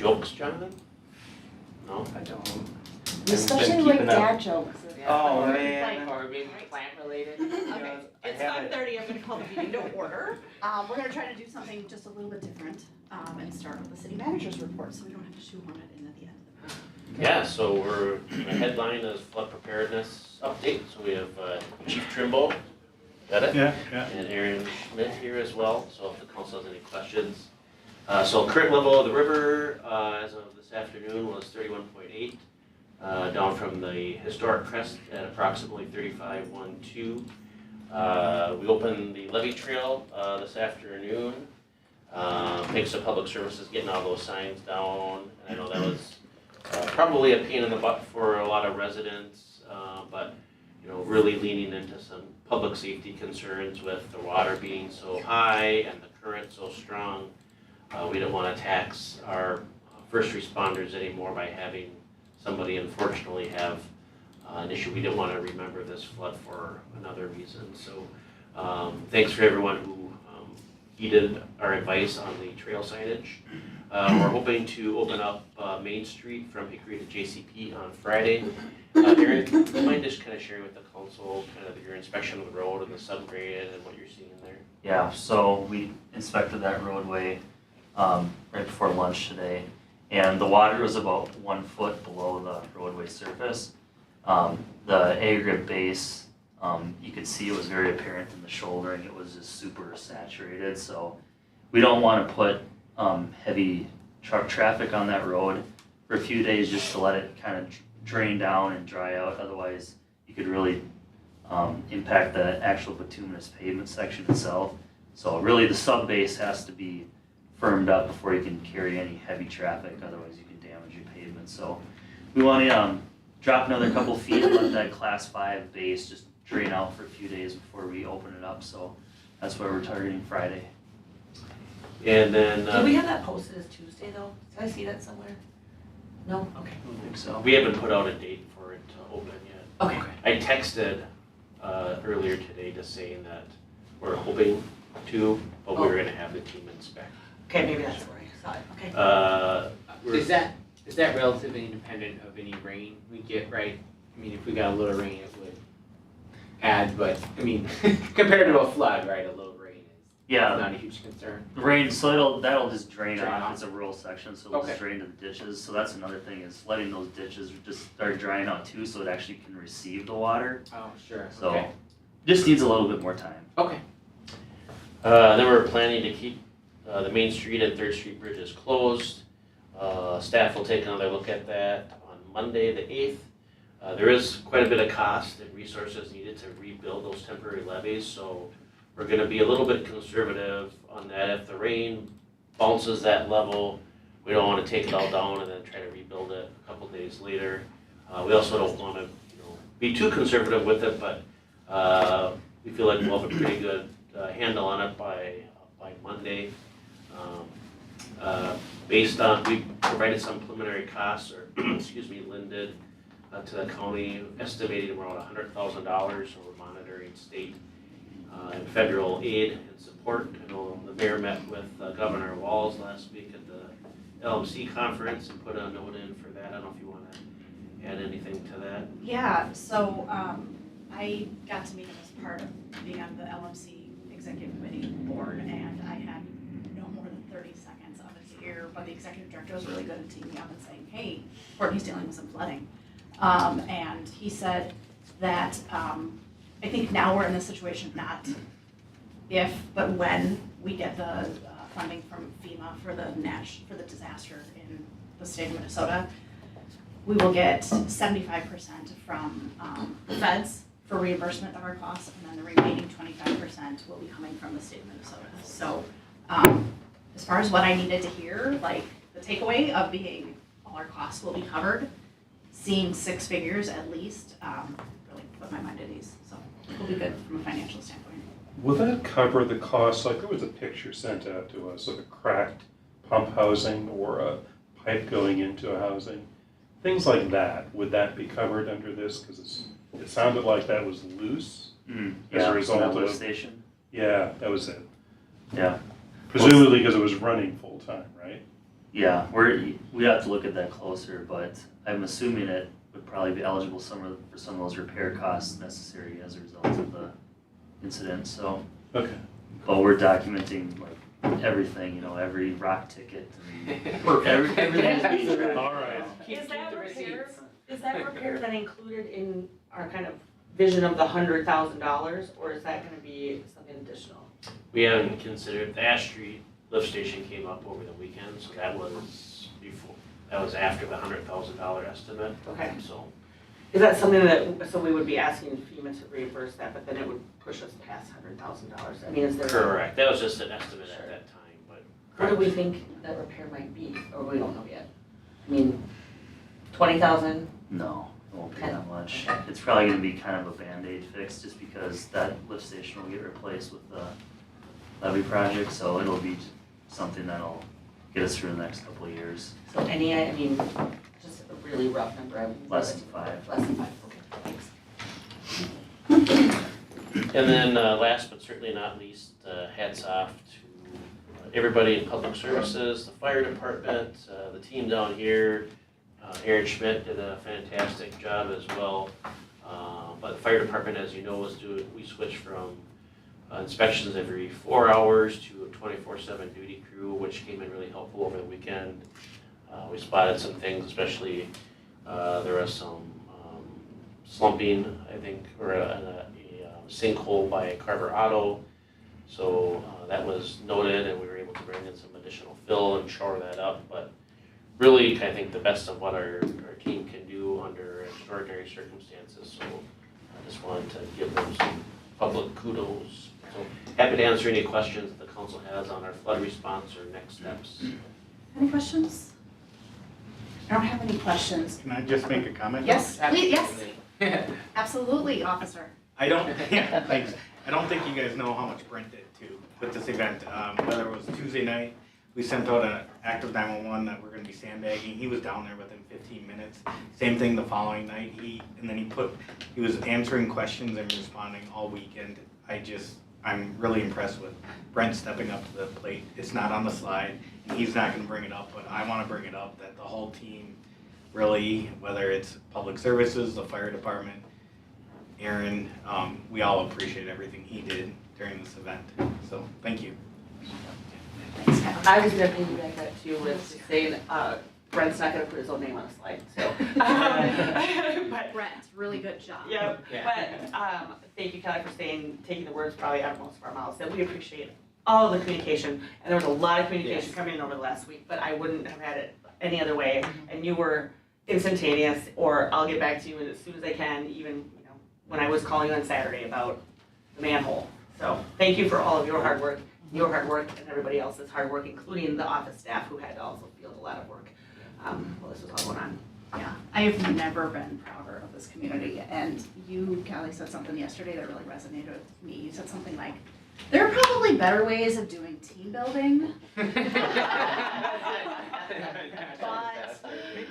jokes, Jonathan? No? I don't. Especially like dad jokes. Oh, Or man. Or maybe plant related. Okay, I it's haven't- 5:30, I'm gonna call the meeting to order. We're gonna try to do something just a little bit different, and start with the city manager's report, so we don't have to shoehorn it in at the end of the meeting. Yeah, so the headline is flood preparedness update, so we have Chief Trimble, got it? Yeah. And Aaron Schmidt here as well, so if the council has any questions. So current level of the river, as of this afternoon, was 31.8, down from the historic crest at approximately 35.12. We opened the levee trail this afternoon. Thanks to public services getting all those signs down. And I know that was probably a pain in the butt for a lot of residents, but really leaning into some public safety concerns with the water being so high and the current so strong. We don't want to tax our first responders anymore by having somebody unfortunately have an issue. We didn't want to remember this flood for another reason. So thanks for everyone who heeded our advice on the trail signage. We're hoping to open up Main Street from Hickory to JCP on Friday. Aaron, do you mind just kind of sharing with the council kind of your inspection of the road and the subgrade and what you're seeing there? Yeah, so we inspected that roadway right before lunch today, and the water was about 1 foot below the roadway surface. The aggregate base, you could see it was very apparent in the shouldering. It was just super saturated, so we don't want to put heavy truck traffic on that road for a few days just to let it kind of drain down and dry out. Otherwise, you could really impact the actual bituminous pavement section itself. So really the sub base has to be firmed up before you can carry any heavy traffic, otherwise you can damage your pavement. So we want to drop another couple feet and let that class 5 base just drain out for a few days before we open it up. So that's why we're targeting Friday. And then Do we have that posted as Tuesday though? Did I see that somewhere? No? Okay. I don't think so. we haven't put out a date for it to open yet. Okay. I texted earlier today just saying that we're hoping to, but we were gonna have the team inspect. Okay, maybe that's where I saw it, okay. Is that relatively independent of any rain we get, right? I mean, if we got a little rain, it would add, but I mean, compared to a flood, right, a little rain is Yeah, not a huge concern. rain, so that'll just drain Drain off. off. It's a rural section, so it'll just Okay. drain to the ditches. So that's another thing, is letting those ditches just start drying out too, so it actually can receive the water. Oh, sure, So okay. just needs a little bit more time. Okay. Then we're planning to keep the Main Street and 3rd Street bridges closed. Staff will take another look at that on Monday, the 8th. There is quite a bit of cost and resources needed to rebuild those temporary levees, so we're gonna be a little bit conservative on that. If the rain bounces that level, we don't wanna take it all down and then try to rebuild it a couple days later. We also don't wanna, be too conservative with it, but we feel like we'll have a pretty good handle on it by Monday. Based on, we provided some preliminary costs, or Lynn did, to the county, estimating around $100,000, so we're monitoring state and federal aid and support. I know the mayor met with Governor Walz last week at the LMC conference and put a note in for that. I don't know if you want to add anything to that. Yeah, so I got to meet him as part of being on the LMC executive committee board, and I had no more than 30 seconds of his ear, but the executive director was really good at teeing me up and saying, hey, Courtney's dealing with some flooding. And he said that I think now we're in this situation, not if, but when we get the funding from FEMA for the disaster in the state of Minnesota, we will get 75% from the feds for reimbursement of our costs, and then the remaining 25% will be coming from the state of Minnesota. So as far as what I needed to hear, like the takeaway of being all our costs will be covered, seeing 6 figures at least, really put my mind at ease. So it'll be good from a financial standpoint. Will that cover the cost? Like, there was a picture sent out to us of a cracked pump housing or a pipe going into a housing. Things like that, would that be covered under this? Because it sounded like that was loose as a result that lift of. station. Yeah, that was it. Yeah. Presumably because it was running full time, right? Yeah, we have to look at that closer, but I'm assuming it would probably be eligible for some of those repair costs necessary as a result of the incident, so. Okay. But we're documenting like everything, every rock ticket and everything's being tracked. All right. Keep Is that the repair, receipts. is that repair then included in our kind of vision of the $100,000, or is that gonna be something additional? We haven't considered, the Ash Street lift station came up over the weekend, so that was after the $100,000 estimate, Okay, so. is that something that, so we would be asking FEMA to reimburse that, but then it would push us past $100,000? I mean, is there? Correct, that was just an estimate at Sure. that time, but. What do we think that repair might be, or we don't know yet? I mean, 20,000? No, it won't be Okay. that much. It's probably gonna be kind of a Band-Aid fix, just because that lift station will get replaced with the levy project, so it'll be something that'll get us through the next couple of years. So any, I mean, just a really rough number, I would. Less than 5. Less than 5, okay, thanks. And then last but certainly not least, hats off to everybody in public services, the fire department, the team down here. Aaron Schmidt did a fantastic job as well. But the fire department, as you know, we switched from inspections every 4 hours to a 24/7 duty crew, which came in really helpful over the weekend. We spotted some things, especially there was some slumping, I think, or a sinkhole by Carver Auto. So that was noted, and we were able to bring in some additional fill and shore that up. But really, I think the best of what our team can do under extraordinary circumstances. So I just wanted to give them some public kudos. So happy to answer any questions that the council has on our flood response or next steps. Any questions? I don't have any questions. Can I just make a comment? Yes, please, yes, Absolutely. absolutely, officer. I don't, yeah, thanks. I don't think you guys know how much Brent did too with this event. Whether it was Tuesday night, we sent out an active 911 that we're gonna be sandbagging. He was down there within 15 minutes. Same thing the following night. He was answering questions and responding all weekend. I'm really impressed with Brent stepping up to the plate. It's not on the slide, and he's not gonna bring it up, but I wanna bring it up that the whole team really, whether it's public services, the fire department, Aaron, we all appreciate everything he did during this event. So, thank you. Thanks, Kevin. I was gonna piggyback that too with saying, Brent's not gonna put his own name on a slide, so. But, Brent, really good job. yeah, Yeah. but, thank you, Kelly, for taking the words probably out of most of our mouths, that we appreciate all of the communication, and there was a lot of communication Yes. coming in over the last week, but I wouldn't have had it any other way, and you were instantaneous, or I'll get back to you as soon as I can, even, when I was calling on Saturday about the manhole. So, thank you for all of your hard work, and everybody else's hard work, including the office staff who had to also field a lot of work, while this was all going on. Yeah, I have never been prouder of this community, and you, Callie, said something yesterday that really resonated with me. You said something like, there are probably better ways of doing team building, but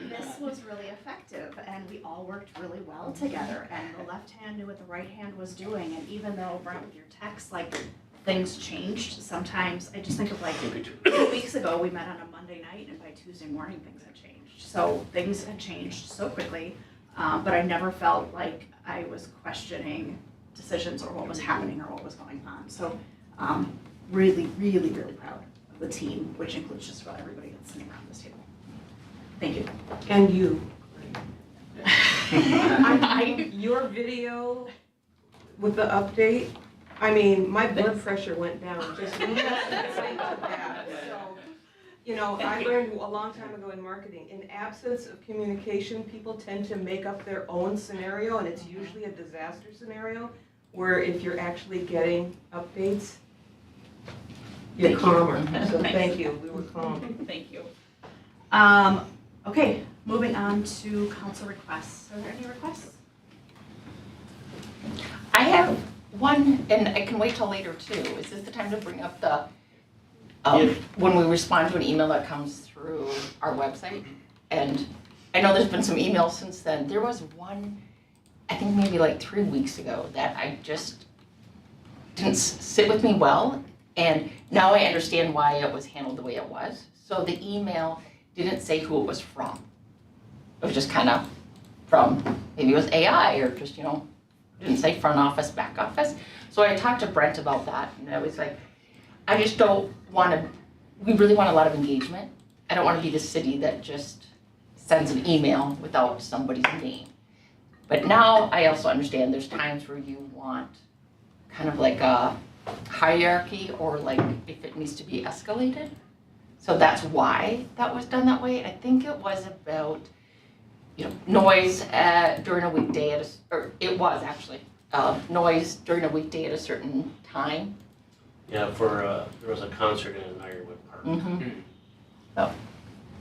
this was really effective, and we all worked really well together, and the left hand knew what the right hand was doing, and even though, Brent, with your text, like, things changed, sometimes, I just think of like, 2 weeks ago, we met on a Monday night, and by Tuesday morning, things had changed. So things had changed so quickly, but I never felt like I was questioning decisions or what was happening or what was going on. So really, really, really proud of the team, which includes just about everybody that's sitting around this table. Thank you. And you. I- Your video with the update, I mean, my blood pressure went down just think of that. So, I learned a long time ago in marketing, in absence of communication, people tend to make up their own scenario, and it's usually a disaster scenario, where if you're actually getting updates, you're calmer. So thank you, we were calm. Thank you. Okay, moving on to council requests. Are there any requests? I have one, and I can wait till later too. Is this the time to bring up the, when we respond to an email that comes through our website? And I know there's been some emails since then. There was one, I think maybe like 3 weeks ago, that I just didn't sit with me well. And now I understand why it was handled the way it was. So the email didn't say who it was from. It was just kind of from, maybe it was AI or just, didn't say front office, back office. So I talked to Brent about that, and I was like, I just don't want to, we really want a lot of engagement. I don't want to be the city that just sends an email without somebody's name. But now I also understand there's times where you want kind of like a hierarchy, or like if it needs to be escalated. So that's why that was done that way. I think it was about, noise during a weekday or it was actually noise during a weekday at a certain time. Yeah, there was a concert in Ironwood Park. Mm-hmm.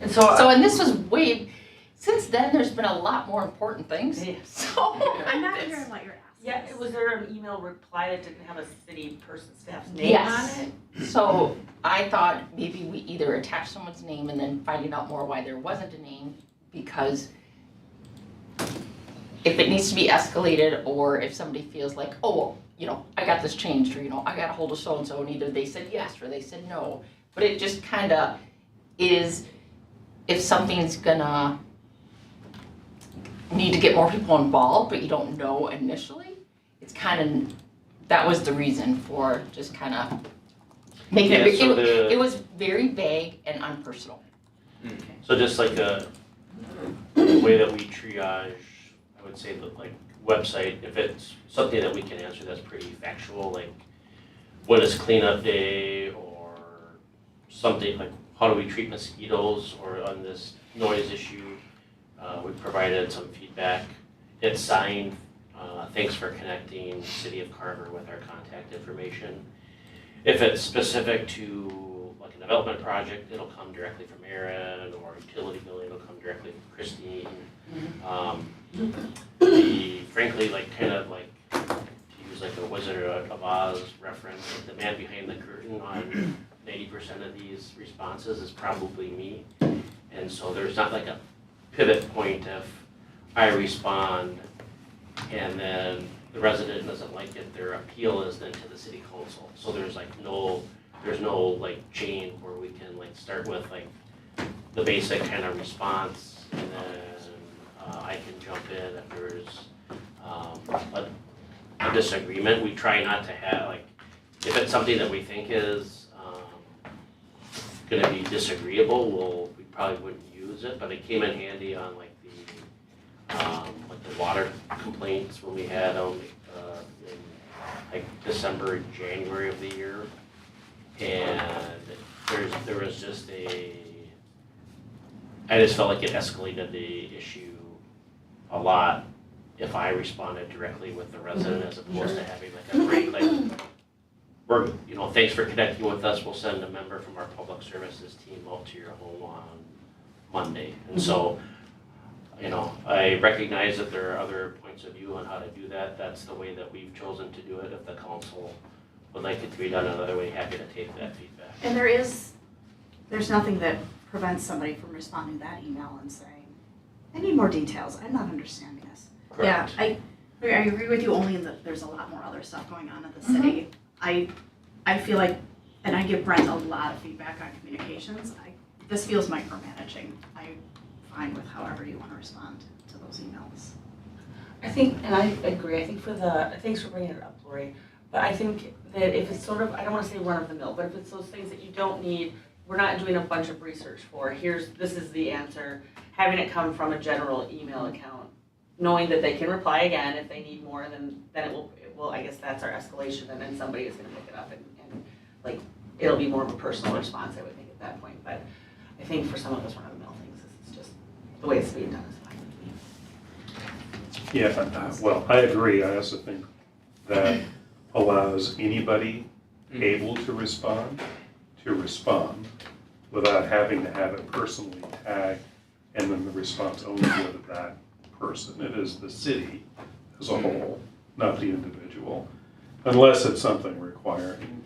And so, So, and this was since then, there's been a lot more important things. Yeah. So, I'm not hearing what you're asking. yeah, was there an email reply that didn't have a city person staff's name on yes. it? So I thought maybe we either attach someone's name and then finding out more why there wasn't a name, because if it needs to be escalated, or if somebody feels like, oh, I got this changed, or, I got a hold of so-and-so, and either they said yes or they said no. But it just kind of is, if something's gonna need to get more people involved, but you don't know initially, it's kind of, that was the reason for just kind of making it, so it was very vague and unpersonal. So just like the way that we triage, I would say the website, if it's something that we can answer that's pretty factual, like what is cleanup day, or something like how do we treat mosquitoes, or on this noise issue, we provided some feedback. It's signed, thanks for connecting City of Carver with our contact information. If it's specific to like a development project, it'll come directly from Aaron, or utility billing will come directly from Christine. Frankly, to use like a Wizard of Oz reference, the man behind the curtain on 90% of these responses is probably me. And so there's not like a pivot point if I respond and then the resident doesn't like it, their appeal is then to the city council. So there's no chain where we can start with the basic kind of response, and then I can jump in if there's a disagreement. We try not to have if it's something that we think is going to be disagreeable, we probably wouldn't use it. But it came in handy on the water complaints when we had them in December, January of the year, and there was just I just felt like it escalated the issue a lot if I responded directly with the resident as opposed to having a break, we're, thanks for connecting with us, we'll send a member from our public services team out to your home on Monday. And so, I recognize that there are other points of view on how to do that. That's the way that we've chosen to do it. If the council would like it to be done another way, happy to take that feedback. And there's nothing that prevents somebody from responding to that email and saying, I need more details, I'm not understanding this. Correct. Yeah, I agree with you only in that there's a lot more other stuff going on in the city. I feel like, and I give Brent a lot of feedback on communications, this feels micromanaging. I'm fine with however you want to respond to those emails. I think, and I agree, I think thanks for bringing it up, Lori, but I think that if it's sort of, I don't want to say run of the mill, but if it's those things that you don't need, we're not doing a bunch of research for, this is the answer, having it come from a general email account, knowing that they can reply again if they need more, then it will, I guess that's our escalation, and then somebody is gonna pick it up and it'll be more of a personal response, I would think, at that point. But I think for some of us run-of-the-mill things, this is just, the way it's being done is fine with me. Yeah, well, I agree. I also think that allows anybody able to respond without having to have it personally tagged and then the response only go to that person. It is the city as a whole, not the individual, unless it's something requiring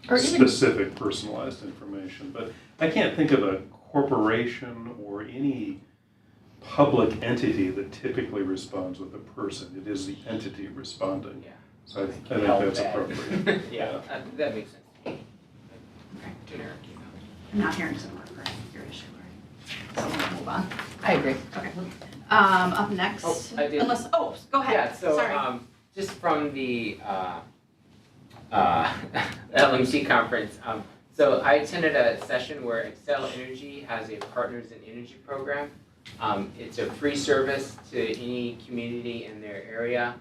Or even- specific personalized information. But I can't think of a corporation or any public entity that typically responds with a person. It is the entity responding. Yeah. So I think that's appropriate. Yeah, that makes sense. Generic. I'm not hearing so much. move on. I agree. Up next, Oh, I did. unless, go ahead, Yeah, so, sorry. just from the, LMC conference, so I attended a session where Excel Energy has a Partners in Energy program. It's a free service to any community in their area.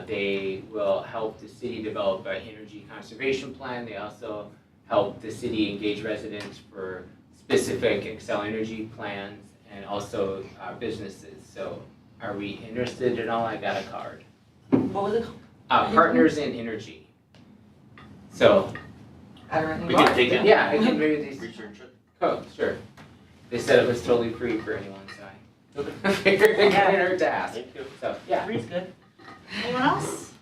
They will help the city develop an energy conservation plan. They also help the city engage residents for specific Excel Energy plans and also businesses. So are we interested at all? I got a card. What was it called? Partners in Energy. So, I don't know. We can take it. yeah, I can maybe they, Research it. oh, sure. They said it was totally free for anyone, so I figured it couldn't hurt to ask. Thank you. So, yeah. Three's good. Anyone else?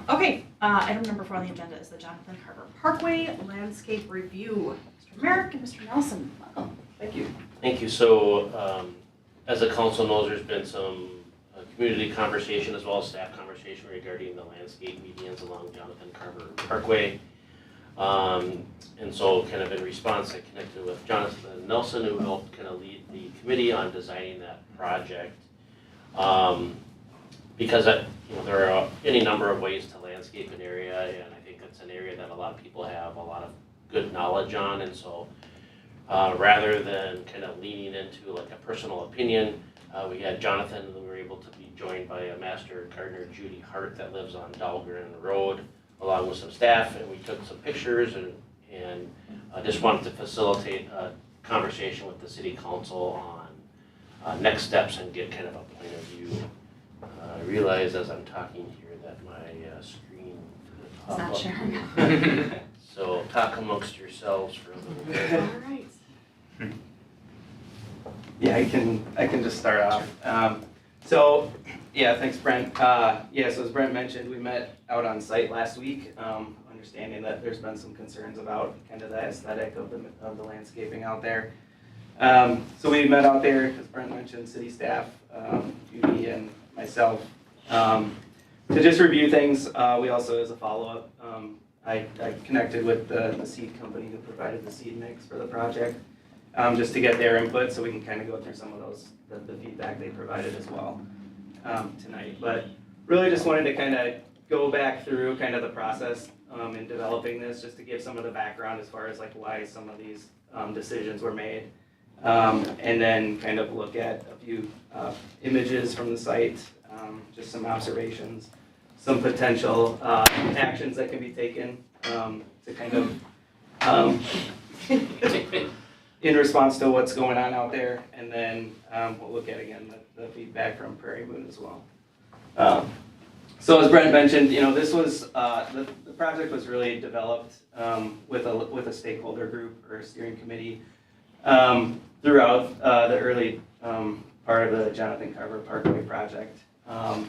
Okay, item number 4 on the agenda is the Jonathan Carver Parkway Landscape Review. Mr. Mareck and Mr. Nelsen, welcome. Thank you. Thank you. So, as the council knows, there's been some community conversation as well as staff conversation regarding the landscape medians along Jonathan Carver Parkway. And so kind of in response, I connected with Jonathan Nelsen, who helped kind of lead the committee on designing that project. Because there are any number of ways to landscape an area, and I think it's an area that a lot of people have a lot of good knowledge on, and so rather than kind of leaning into like a personal opinion, we had Jonathan, and we were able to be joined by a master gardener, Judy Hart, that lives on Dahlgren Road, along with some staff, and we took some pictures and just wanted to facilitate a conversation with the city council on next steps and get kind of a point of view. I realize as I'm talking here that my screen It's pop not up. sharing. So talk amongst yourselves for a little bit. All right. Yeah, I can just start off. So, yeah, thanks, Brent. Yeah, so as Brent mentioned, we met out on site last week, understanding that there's been some concerns about kind of the aesthetic of the landscaping out there. So we met out there, as Brent mentioned, city staff, Judy and myself, to just review things. We also, as a follow-up, I connected with the seed company who provided the seed mix for the project. Just to get their input so we can kind of go through some of those, the feedback they provided as well tonight. But really just wanted to kind of go back through kind of the process in developing this, just to give some of the background as far as like why some of these decisions were made. And then kind of look at a few images from the site, just some observations, some potential actions that can be taken to kind of in response to what's going on out there, and then we'll look at again the feedback from Prairie Moon as well. So as Brent mentioned, this was the project was really developed with a stakeholder group or a steering committee throughout the early part of the Jonathan Carver Parkway project. So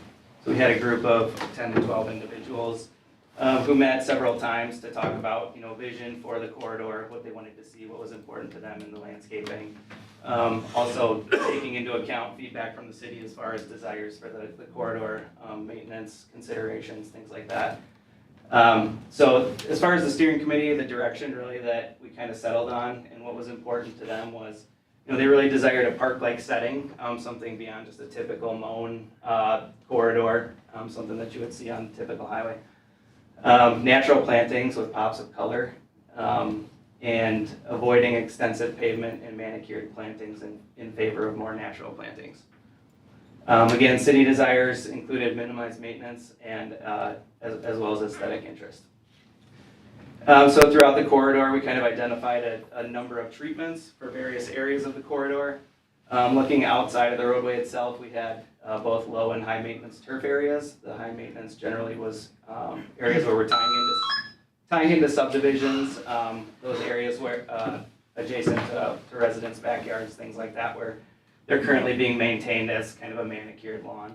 we had a group of 10 to 12 individuals who met several times to talk about, vision for the corridor, what they wanted to see, what was important to them in the landscaping. Also taking into account feedback from the city as far as desires for the corridor, maintenance considerations, things like that. So as far as the steering committee, the direction really that we kind of settled on and what was important to them was, they really desired a park-like setting, something beyond just a typical mown corridor, something that you would see on the typical highway. Natural plantings with pops of color, and avoiding extensive pavement and manicured plantings in favor of more natural plantings. Again, city desires included minimized maintenance and as well as aesthetic interest. So throughout the corridor, we kind of identified a number of treatments for various areas of the corridor. Looking outside of the roadway itself, we had both low and high maintenance turf areas. The high maintenance generally was areas where we're tying into subdivisions, those areas where adjacent to residents' backyards, things like that, where they're currently being maintained as kind of a manicured lawn.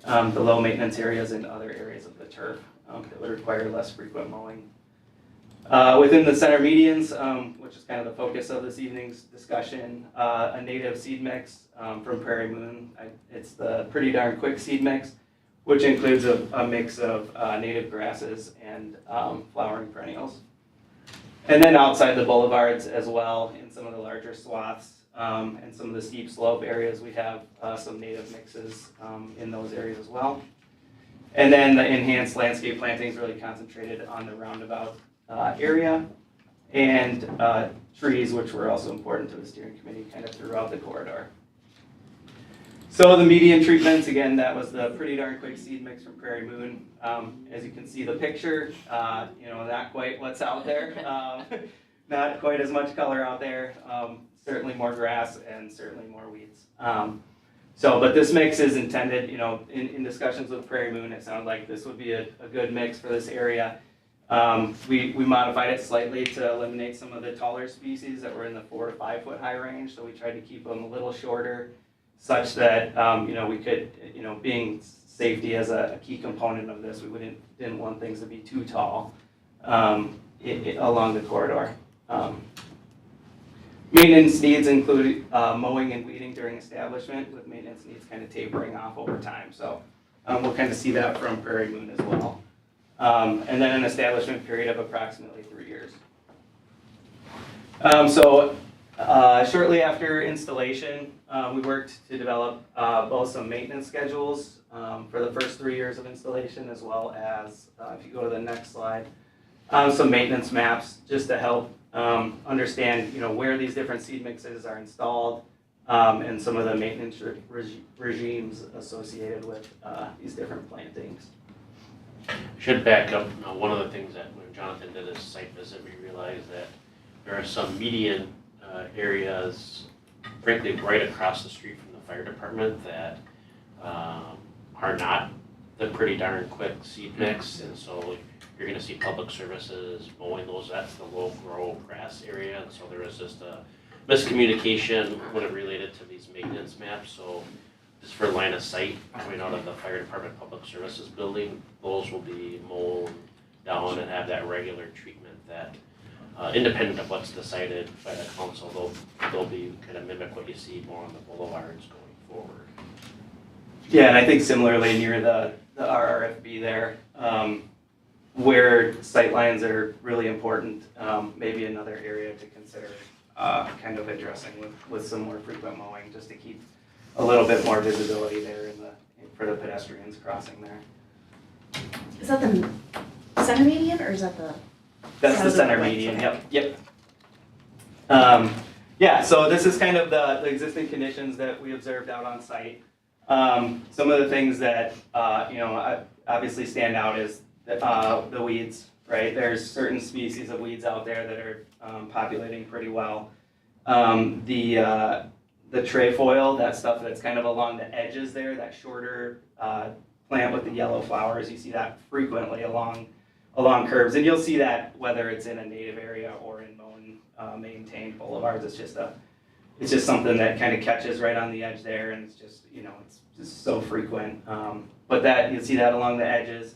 The low maintenance areas in other areas of the turf that would require less frequent mowing. Within the center medians, which is kind of the focus of this evening's discussion, a native seed mix from Prairie Moon. It's the Pretty Darn Quick seed mix, which includes a mix of native grasses and flowering perennials. And then outside the boulevards as well, in some of the larger swaths, and some of the steep slope areas, we have some native mixes in those areas as well. And then the enhanced landscape plantings really concentrated on the roundabout area, and trees, which were also important to the steering committee kind of throughout the corridor. So the median treatments, again, that was the pretty darn quick seed mix from Prairie Moon. As you can see the picture, not quite what's out there. Not quite as much color out there. Certainly more grass and certainly more weeds. But this mix is intended, in discussions with Prairie Moon, it sounded like this would be a good mix for this area. We modified it slightly to eliminate some of the taller species that were in the 4 to 5 foot high range. So we tried to keep them a little shorter, such that we could, being safety as a key component of this, we didn't want things to be too tall along the corridor. Maintenance needs include mowing and weeding during establishment, with maintenance needs kind of tapering off over time. So we'll kind of see that from Prairie Moon as well. And then an establishment period of approximately 3 years. Shortly after installation, we worked to develop both some maintenance schedules for the first 3 years of installation, as well as, if you go to the next slide, some maintenance maps just to help understand where these different seed mixes are installed, and some of the maintenance regimes associated with these different plantings. Should back up. One of the things that when Jonathan did his site visit, we realized that there are some median areas, frankly, right across the street from the fire department that are not the pretty darn quick seed mix, and so you're going to see public services mowing those. That's the low grow grass area, and so there is just a miscommunication when it related to these maintenance maps. So just for line of sight coming out of the fire department public services building, those will be mown down and have that regular treatment that independent of what's decided by the council, they'll be kind of mimic what you see more on the boulevards going forward. Yeah, and I think similarly near the RRFB there, where sight lines are really important, maybe another area to consider kind of addressing with some more frequent mowing, just to keep a little bit more visibility there for the pedestrians crossing there. Is that the center median or is that the? That's the center median, yep. So this is kind of the existing conditions that we observed out on site. Some of the things that, obviously stand out is the weeds, right? There's certain species of weeds out there that are populating pretty well. The trefoil, that stuff that's kind of along the edges there, that shorter plant with the yellow flowers, you see that frequently along curbs, and you'll see that whether it's in a native area or in mown, maintained boulevards. It's just something that kind of catches right on the edge there, and it's just it's just so frequent. But that you'll see that along the edges.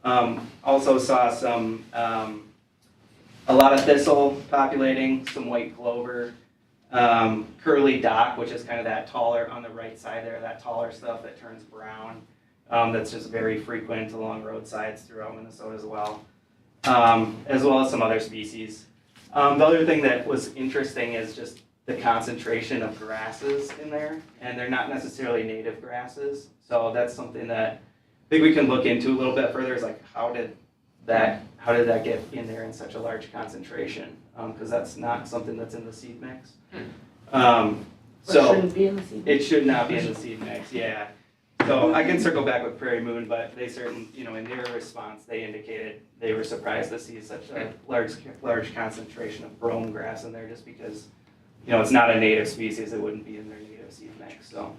Also saw some a lot of thistle populating, some white clover, curly dock, which is kind of that taller on the right side there, that taller stuff that turns brown. That's just very frequent along roadsides throughout Minnesota as well as some other species. The other thing that was interesting is just the concentration of grasses in there, and they're not necessarily native grasses. So that's something that I think we can look into a little bit further, is like how did that get in there in such a large concentration? Because that's not something that's in the seed mix. Shouldn't be in the seed mix. It should not be in the seed mix, yeah. So I can circle back with Prairie Moon, but they certainly, in their response, they indicated they were surprised to see such a large concentration of brome grass in there, just because, it's not a native species, it wouldn't be in their native seed mix, so.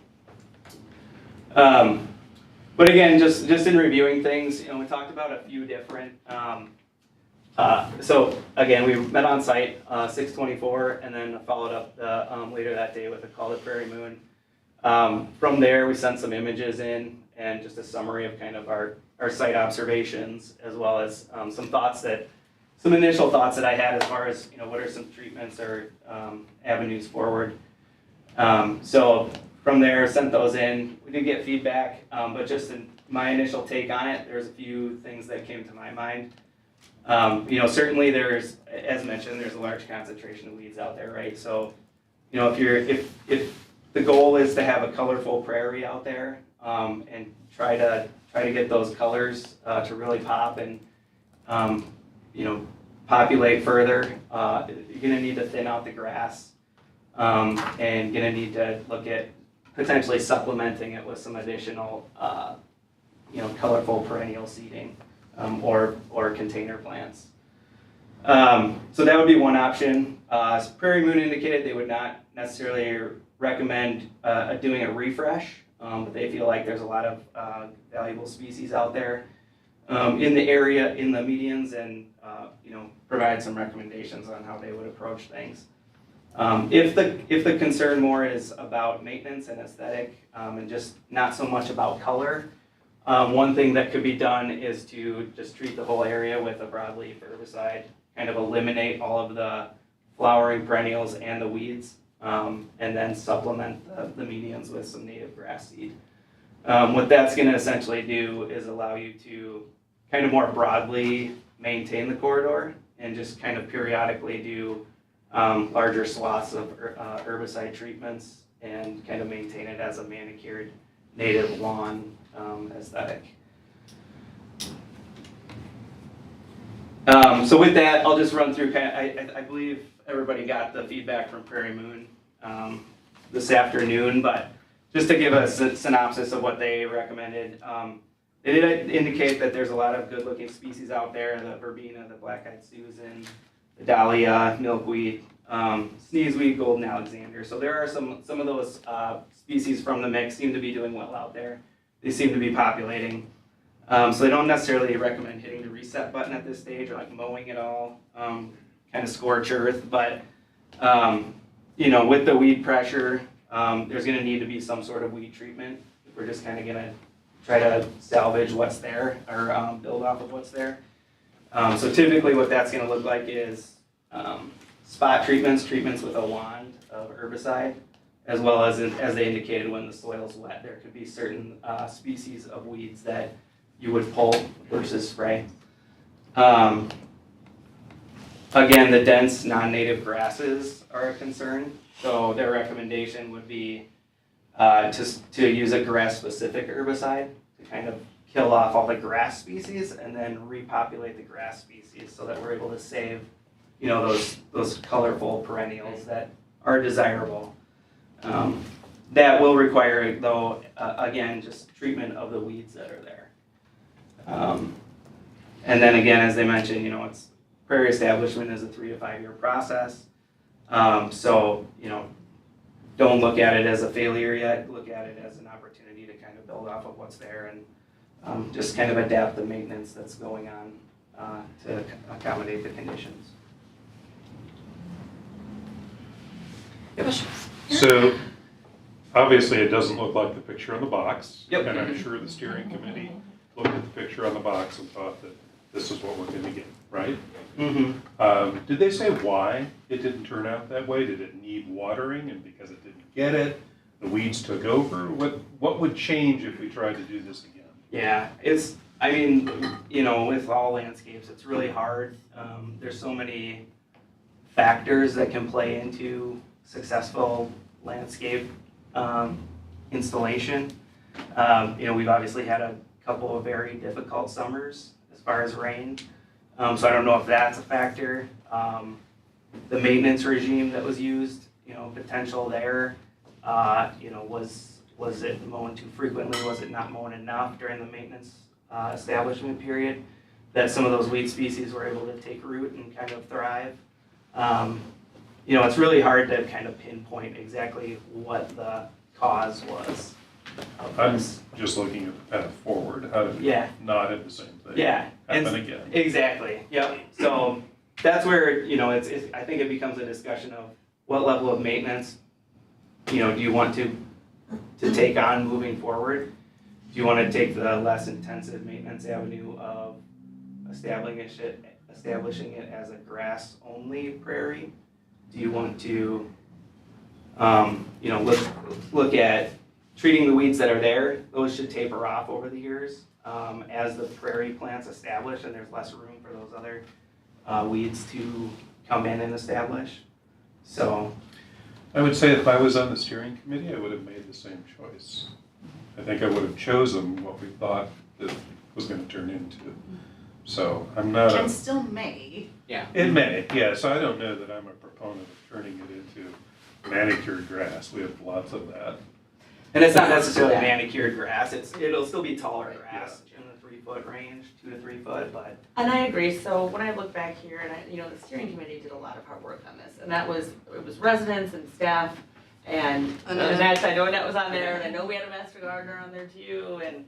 But again, just in reviewing things, we talked about a few different, so again, we met on site 6/24, and then followed up later that day with a call to Prairie Moon. From there, we sent some images in and just a summary of kind of our site observations, as well as some initial thoughts that I had as far as, what are some treatments or avenues forward. So from there, sent those in. We did get feedback, but just in my initial take on it, there's a few things that came to my mind. Certainly there's, as mentioned, there's a large concentration of weeds out there, right? So, if the goal is to have a colorful prairie out there, and try to get those colors to really pop and populate further, you're gonna need to thin out the grass, and gonna need to look at potentially supplementing it with some additional colorful perennial seeding, or container plants. So that would be one option. As Prairie Moon indicated, they would not necessarily recommend doing a refresh, but they feel like there's a lot of valuable species out there in the area, in the medians, and provide some recommendations on how they would approach things. If the concern more is about maintenance and aesthetic, and just not so much about color, one thing that could be done is to just treat the whole area with a broadleaf herbicide, kind of eliminate all of the flowering perennials and the weeds, and then supplement the medians with some native grass seed. What that's going to essentially do is allow you to kind of more broadly maintain the corridor and just kind of periodically do larger swaths of herbicide treatments and kind of maintain it as a manicured native lawn aesthetic. So with that, I'll just run through I believe everybody got the feedback from Prairie Moon this afternoon, but just to give a synopsis of what they recommended, they did indicate that there's a lot of good-looking species out there: the verbena, the black-eyed Susan, the dahlia, milkweed, sneezeweed, golden Alexander. So there are some of those species from the mix seem to be doing well out there. They seem to be populating. So they don't necessarily recommend hitting the reset button at this stage or like mowing it all, kind of scorch earth. But with the weed pressure, there's going to need to be some sort of weed treatment. We're just kind of going to try to salvage what's there or build off of what's there. So typically what that's going to look like is spot treatments with a wand of herbicide, as well as they indicated, when the soil's wet, there could be certain species of weeds that you would pull versus spray. Again, the dense non-native grasses are a concern, so their recommendation would be to use a grass-specific herbicide to kind of kill off all the grass species and then repopulate the grass species, so that we're able to save those colorful perennials that are desirable. That will require, though, again, just treatment of the weeds that are there. And then again, as they mentioned, it's prairie establishment is a 3 to 5 year process. So don't look at it as a failure yet. Look at it as an opportunity to kind of build off of what's there and just kind of adapt the maintenance that's going on to accommodate the conditions. So, obviously, it doesn't look like the picture on the box. Yep. And I'm sure the steering committee looked at the picture on the box and thought that this is what we're going to get, right? Mm-hmm. Did they say why it didn't turn out that way? Did it need watering, and because it didn't get it, the weeds took over? What would change if we tried to do this again? Yeah, with all landscapes, it's really hard. There's so many factors that can play into successful landscape installation. We've obviously had a couple of very difficult summers as far as rain, so I don't know if that's a factor. The maintenance regime that was used, potential there, was it mown too frequently? Was it not mown enough during the maintenance establishment period that some of those weed species were able to take root and kind of thrive? It's really hard to kind of pinpoint exactly what the cause was. I'm just looking at the path forward. How did it not have the same thing happen again? Exactly. Yep. So that's where I think it becomes a discussion of what level of maintenance do you want to take on moving forward. Do you want to take the less intensive maintenance avenue of establishing it as a grass only prairie? Do you want to look at treating the weeds that are there? Those should taper off over the years as the prairie plants establish and there's less room for those other weeds to come in and establish. So, I would say if I was on the steering committee, I would have made the same choice. I think I would have chosen what we thought it was gonna turn into. So I'm not And still may. it may, yes, I don't know that I'm a proponent of turning it into manicured grass. We have lots of that. and it's not necessarily manicured grass, it'll still be taller grass in the 3-foot range, 2 to 3 foot, but. And I agree, so when I look back here, and the steering committee did a lot of hard work on this, and it was residents and staff, and Annette, I know Annette was on there, and I know we had a master gardener on there too, and,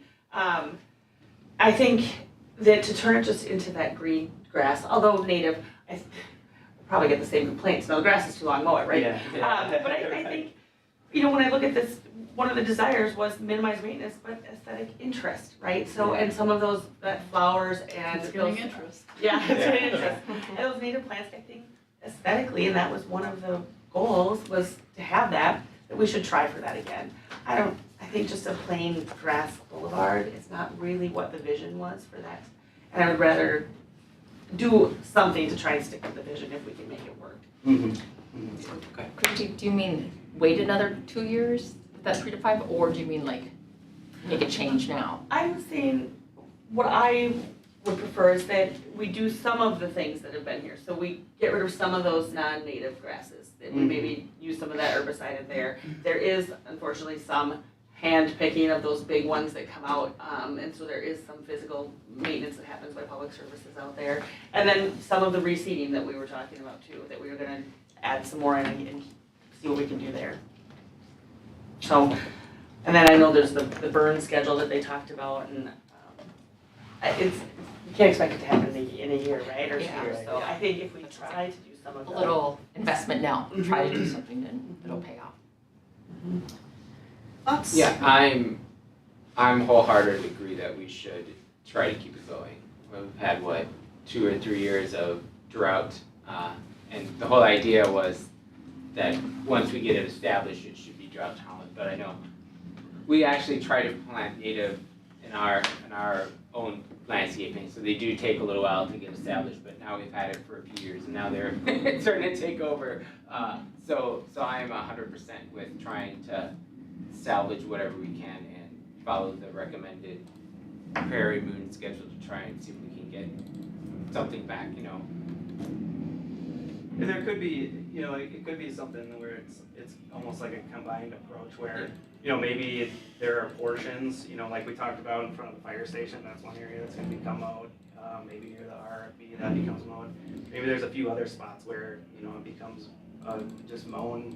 I think that to turn it just into that green grass, although native, I probably get the same complaints, no, the grass is too long, mow it, right? Yeah. But I think, when I look at this, one of the desires was minimize maintenance, but aesthetic interest, right? So, and some of that flowers and It's getting those- interest. Yeah, it's getting interest. And those native plants, I think aesthetically, and that was one of the goals, was to have that we should try for that again. I think just a plain grass boulevard is not really what the vision was for that. And I would rather do something to try and stick with the vision if we can make it work. Okay. Christie, do you mean wait another 2 years, that 3 to 5, or do you mean like make a change now? I'm saying what I would prefer is that we do some of the things that have been here. So we get rid of some of those non-native grasses. And we maybe use some of that herbicide in there. There is unfortunately some hand picking of those big ones that come out. And so there is some physical maintenance that happens by public services out there. And then some of the reseeding that we were talking about too, that we were gonna add some more in and see what we can do there. So, and then I know there's the burn schedule that they talked about, and you can't expect it to happen in a year, right, or 2 Yeah. years, so I think if we try to do some of A the. little investment now, try to do something and it'll pay off. Thoughts? Yeah, I'm wholeheartedly agree that we should try to keep it going. We've had, 2 or 3 years of drought, and the whole idea was that once we get it established, it should be drought tolerant, but I know we actually try to plant native in our own landscaping, so they do take a little while to get established, but now we've had it for a few years and now they're starting to take over. So I am 100% with trying to salvage whatever we can and follow the recommended prairie moon schedule to try and see if we can get something back, And there could be, it could be something where it's almost like a combined approach where, maybe there are portions, like we talked about in front of the fire station, that's one area that's gonna become mowed. Maybe near the RFB that becomes mowed. Maybe there's a few other spots where, it becomes just mown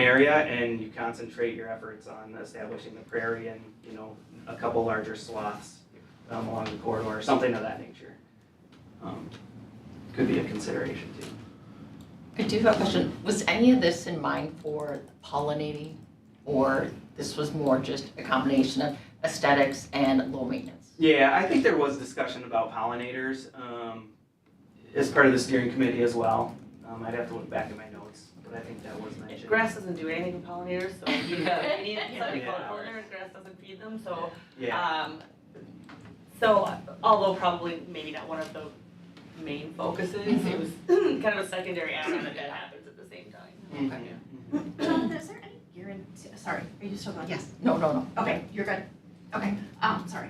area and you concentrate your efforts on establishing the prairie and, a couple larger swaths along the corridor, something of that nature. Could be a consideration too. I do have a question. Was any of this in mind for pollinating, or this was more just a combination of aesthetics and low maintenance? Yeah, I think there was discussion about pollinators as part of the steering committee as well. I'd have to look back at my notes, but I think that was mentioned. Grass doesn't do anything with pollinators, so you need something Yeah. called pollinator, grass doesn't feed them, so. Yeah, So, although probably maybe not one of the main focuses, it was kind of a secondary add-on that happens at the same time. Jonathan, is there any guarantee, sorry, are you still going? Yes. No. Okay, you're good. Okay, sorry.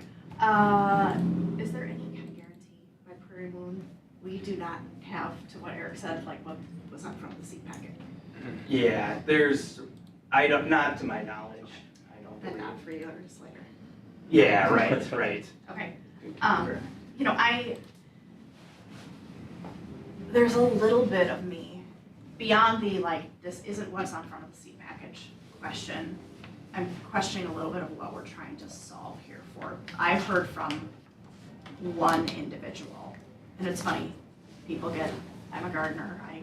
Is there any kind of guarantee by Prairie Moon? We do not have, to what Eric said, like what was on front of the seat packet, yeah, not to my knowledge, I don't and believe. not 3 years later. Yeah, right. Okay, there's a little bit of me, beyond the this isn't what's on front of the seat package question. I'm questioning a little bit of what we're trying to solve here for. I've heard from one individual, and it's funny, I'm a gardener, I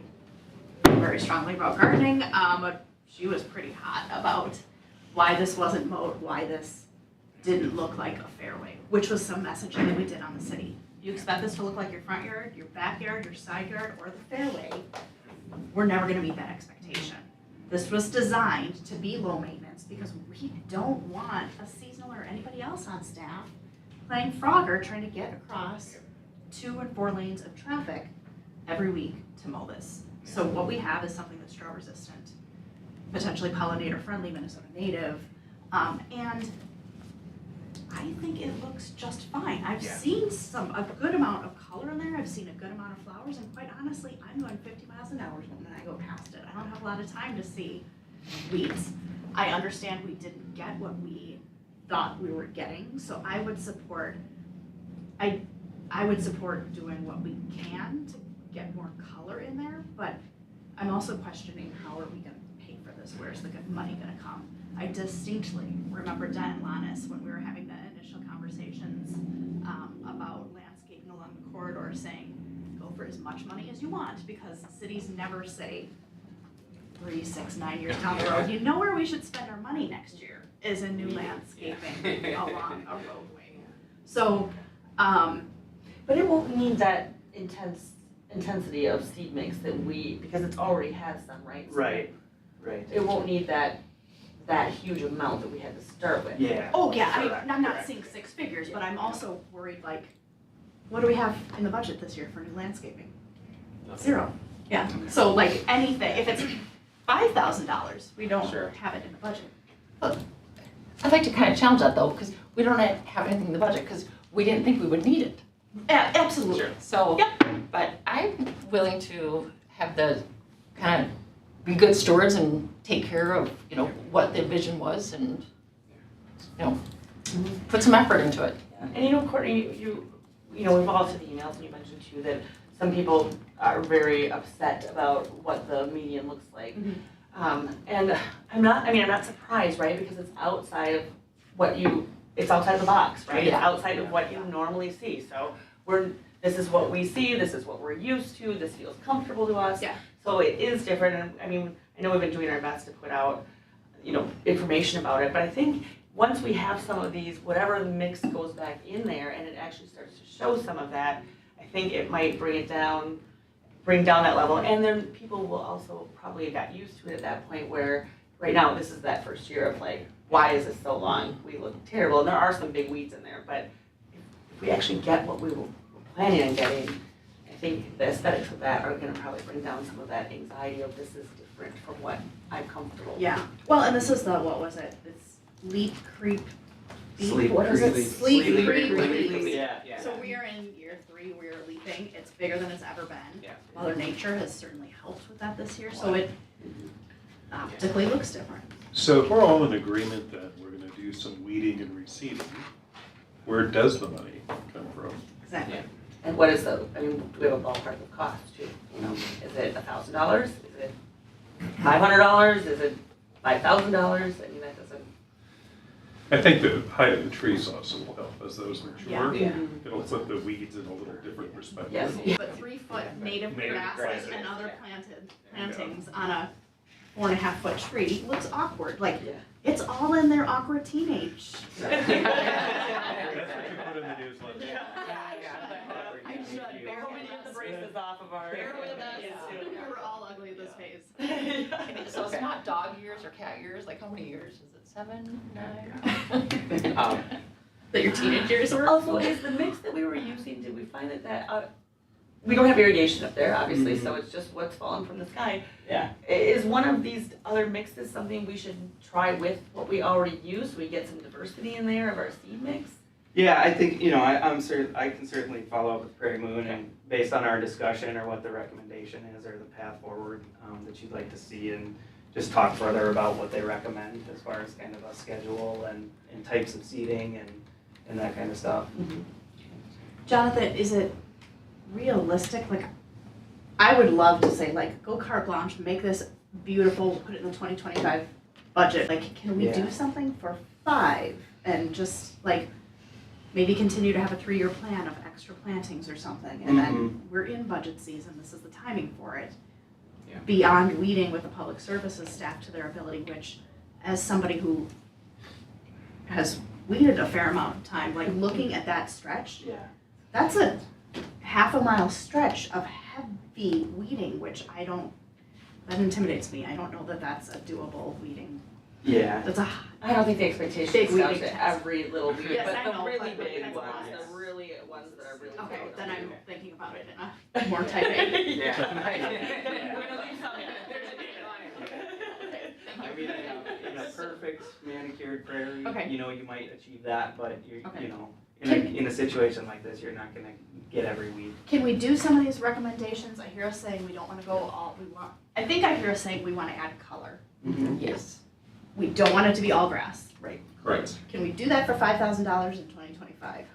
feel very strongly about gardening, but she was pretty hot about why this wasn't mowed, why this didn't look like a fairway, which was some messaging that we did on the city. You expect this to look like your front yard, your backyard, your side yard, or the fairway, we're never gonna meet that expectation. This was designed to be low maintenance because we don't want a seasonal or anybody else on staff playing Frogger trying to get across 2 and 4 lanes of traffic every week to mow this. So what we have is something that's drought resistant, potentially pollinator friendly, Minnesota native, and I think it looks just fine. I've seen a good amount of color in there, I've seen a good amount of flowers, and quite honestly, I'm going 50 miles an hour when I go past it. I don't have a lot of time to see weeds. I understand we didn't get what we thought we were getting, so I would support doing what we can to get more color in there, but I'm also questioning how are we gonna pay for this? Where's the money gonna come? I distinctly remember Dan and Lannis when we were having the initial conversations about landscaping along the corridor saying, go for as much money as you want, because cities never say 3, 6, 9 years down the road, you know where we should spend our money next year is in new landscaping along a roadway. So, But it won't need that intensity of seed mix that because it's already has some, right? So Right. it won't need that huge amount that we had to start with. Yeah. oh yeah, Correct, I'm not correct. seeing 6 figures, but I'm also worried, like, what do we have in the budget this year for new landscaping? 0. Yeah, so like anything, if it's $5,000, we don't Sure. have it in the budget. I'd like to kind of challenge that though, because we don't have anything in the budget, because we didn't think we would need it. Absolutely. Sure. So, but I'm willing to have the kind of be good stewards and take care of, what the vision was and, put some effort into it. And Courtney, we've all seen the emails and you mentioned too that some people are very upset about what the median looks like. And I'm not surprised, right? Because it's outside of it's outside of the box, right? It's Yeah. outside of what you normally see. So this is what we see, this is what we're used to, this feels comfortable to us. Yeah. So it is different, and I know we've been doing our best to put out, information about it, but I think once we have some of these, whatever the mix goes back in there and it actually starts to show some of that, I think it might bring down that level, and then people will also probably have got used to it at that point where, right now, this is that first year of like, why is this so long? We look terrible, and there are some big weeds in there, but if we actually get what we were planning on getting, I think the aesthetics of that are gonna probably bring down some of that anxiety of this is different from what I'm comfortable with. Yeah, well, and this is what was it? It's Leap Creep Beep? Sleep What is it? Creep. Sleep Sleep Creep Creep. Leap. Yeah. So we are in year 3, we are leaping, it's bigger than it's ever been. Yeah. Mother Nature has certainly helped with that this year, so it optically looks different. So if we're all in agreement that we're gonna do some weeding and reseeding, where does the money come from? Exactly. And what is do we have a ballpark of cost too? Is it $1,000? Is it $500? Is it $5,000? That doesn't. I think the height of the trees also will help as those mature. Yeah. It'll put the weeds in a little different perspective. Yes. But 3-foot native Native grasses grasses. and other plantings on a 4.5-foot tree looks awkward, like, Yeah. it's all in their awkward teenage. That's what you put in the newsletter. I should bear with us. braces off of our. Bear with us, Yeah. we're all ugly this phase. So it's not dog years or cat years, like how many years? Is it 7, 9? That your teenage years were? Also, is the mix that we were using, did we find that we don't have irrigation up there, obviously, so it's just what's falling from the sky. Yeah. Is one of these other mixes something we should try with what we already use, so we get some diversity in there of our seed mix? Yeah, I think, I can certainly follow up with Prairie Moon and based on our discussion or what the recommendation is or the path forward that you'd like to see and just talk further about what they recommend as far as kind of a schedule and types of seating and that kind of stuff. Jonathan, is it realistic? Like, I would love to say, like, go carte blanche, make this beautiful, put it in the 2025 budget. Like, can we do Yeah. something for 5 and just like maybe continue to have a 3-year plan of extra plantings or something? And then we're in budget season, this is the timing for it. Yeah. Beyond weeding with the public services staff to their ability, which as somebody who has weeded a fair amount of time, like looking at that stretch, Yeah. that's a half-a-mile stretch of heavy weeding, which that intimidates me. I don't know that that's a doable weeding. Yeah. That's a I don't think the expectation Big is weed down to test. every little weed, Yes, I but know, the really but big that's a ones, lot. the really ones that are really. Okay, big. then I'm thinking about it in a more type A. Yeah. I mean, in a perfect manicured prairie, Okay. you know, you might achieve that, but you're, Okay. you know, in a situation like this, you're not gonna get every weed. Can we do some of these recommendations? I hear us saying we don't wanna go all, I think I hear us saying we wanna add color. Yes. We don't want it to be all grass. Right. Correct. Can we do that for $5,000 in 2025?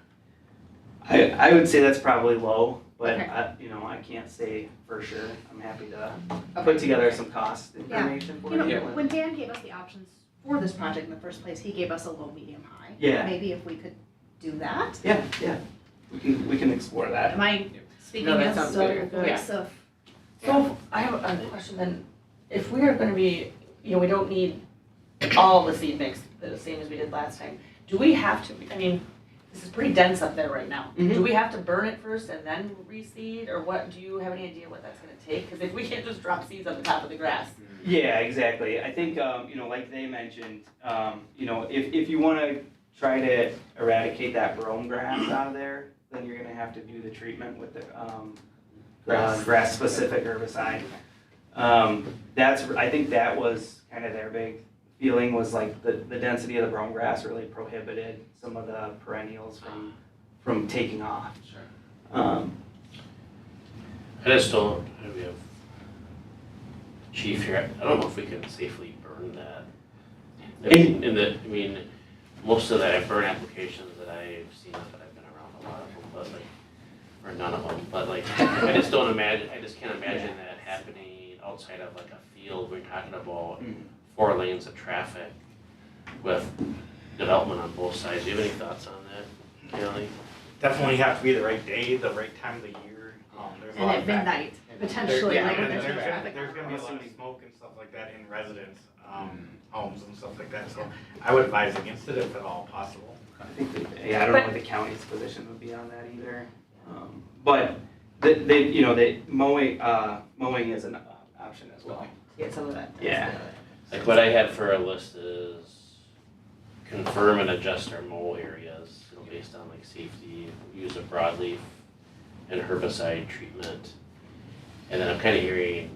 I would say that's probably low, but Okay. you know, I can't say for sure. I'm happy to Okay. put together some cost Yeah. information for You know, you. when Dan gave us the options for this project in the first place, he gave us a low, medium, high. Yeah. Maybe if we could do that? Yeah, we can explore that. Am I speaking No, that as sounds a very good. voice of? So I have a question then, if we are gonna be, we don't need all the seed mix the same as we did last time, do we have to, this is pretty dense up there right now. Mhm. Do we have to burn it first and then reseed, or what, do you have any idea what that's gonna take? Cause if we can't just drop seeds on the top of the grass. Yeah, exactly. I think, you know, like they mentioned, you know, if you wanna try to eradicate that brome grass out of there, then you're gonna have to do the treatment with the, grass-specific herbicide. I think that was kind of their big feeling, was like the density of the brome grass really prohibited some of the perennials from taking off. Sure. Um, I just don't, we have chief here, I don't know if we can safely burn that. Most of the burn applications that I've seen, not that I've been around a lot of them, but like, or none of them, but like, I just can't imagine that happening outside of like a field. We're talking about 4 lanes of traffic with development on both sides. Do you have any thoughts on that, Kelly? Definitely have to be the right day, the right time of the year. There's a And lot at of factors. midnight, potentially, Yeah, like when and there's no there's traffic. gonna be a lot of smoke and stuff like that in residence, homes and stuff like that, so I would advise against it if at all possible. I think I don't know what the county's position would be on that either. But the mowing is an option as well. Get some of that. Yeah. Like what I had for a list is confirm and adjust our mow areas, based on like safety, use of broadleaf and herbicide treatment. And then I'm kind of hearing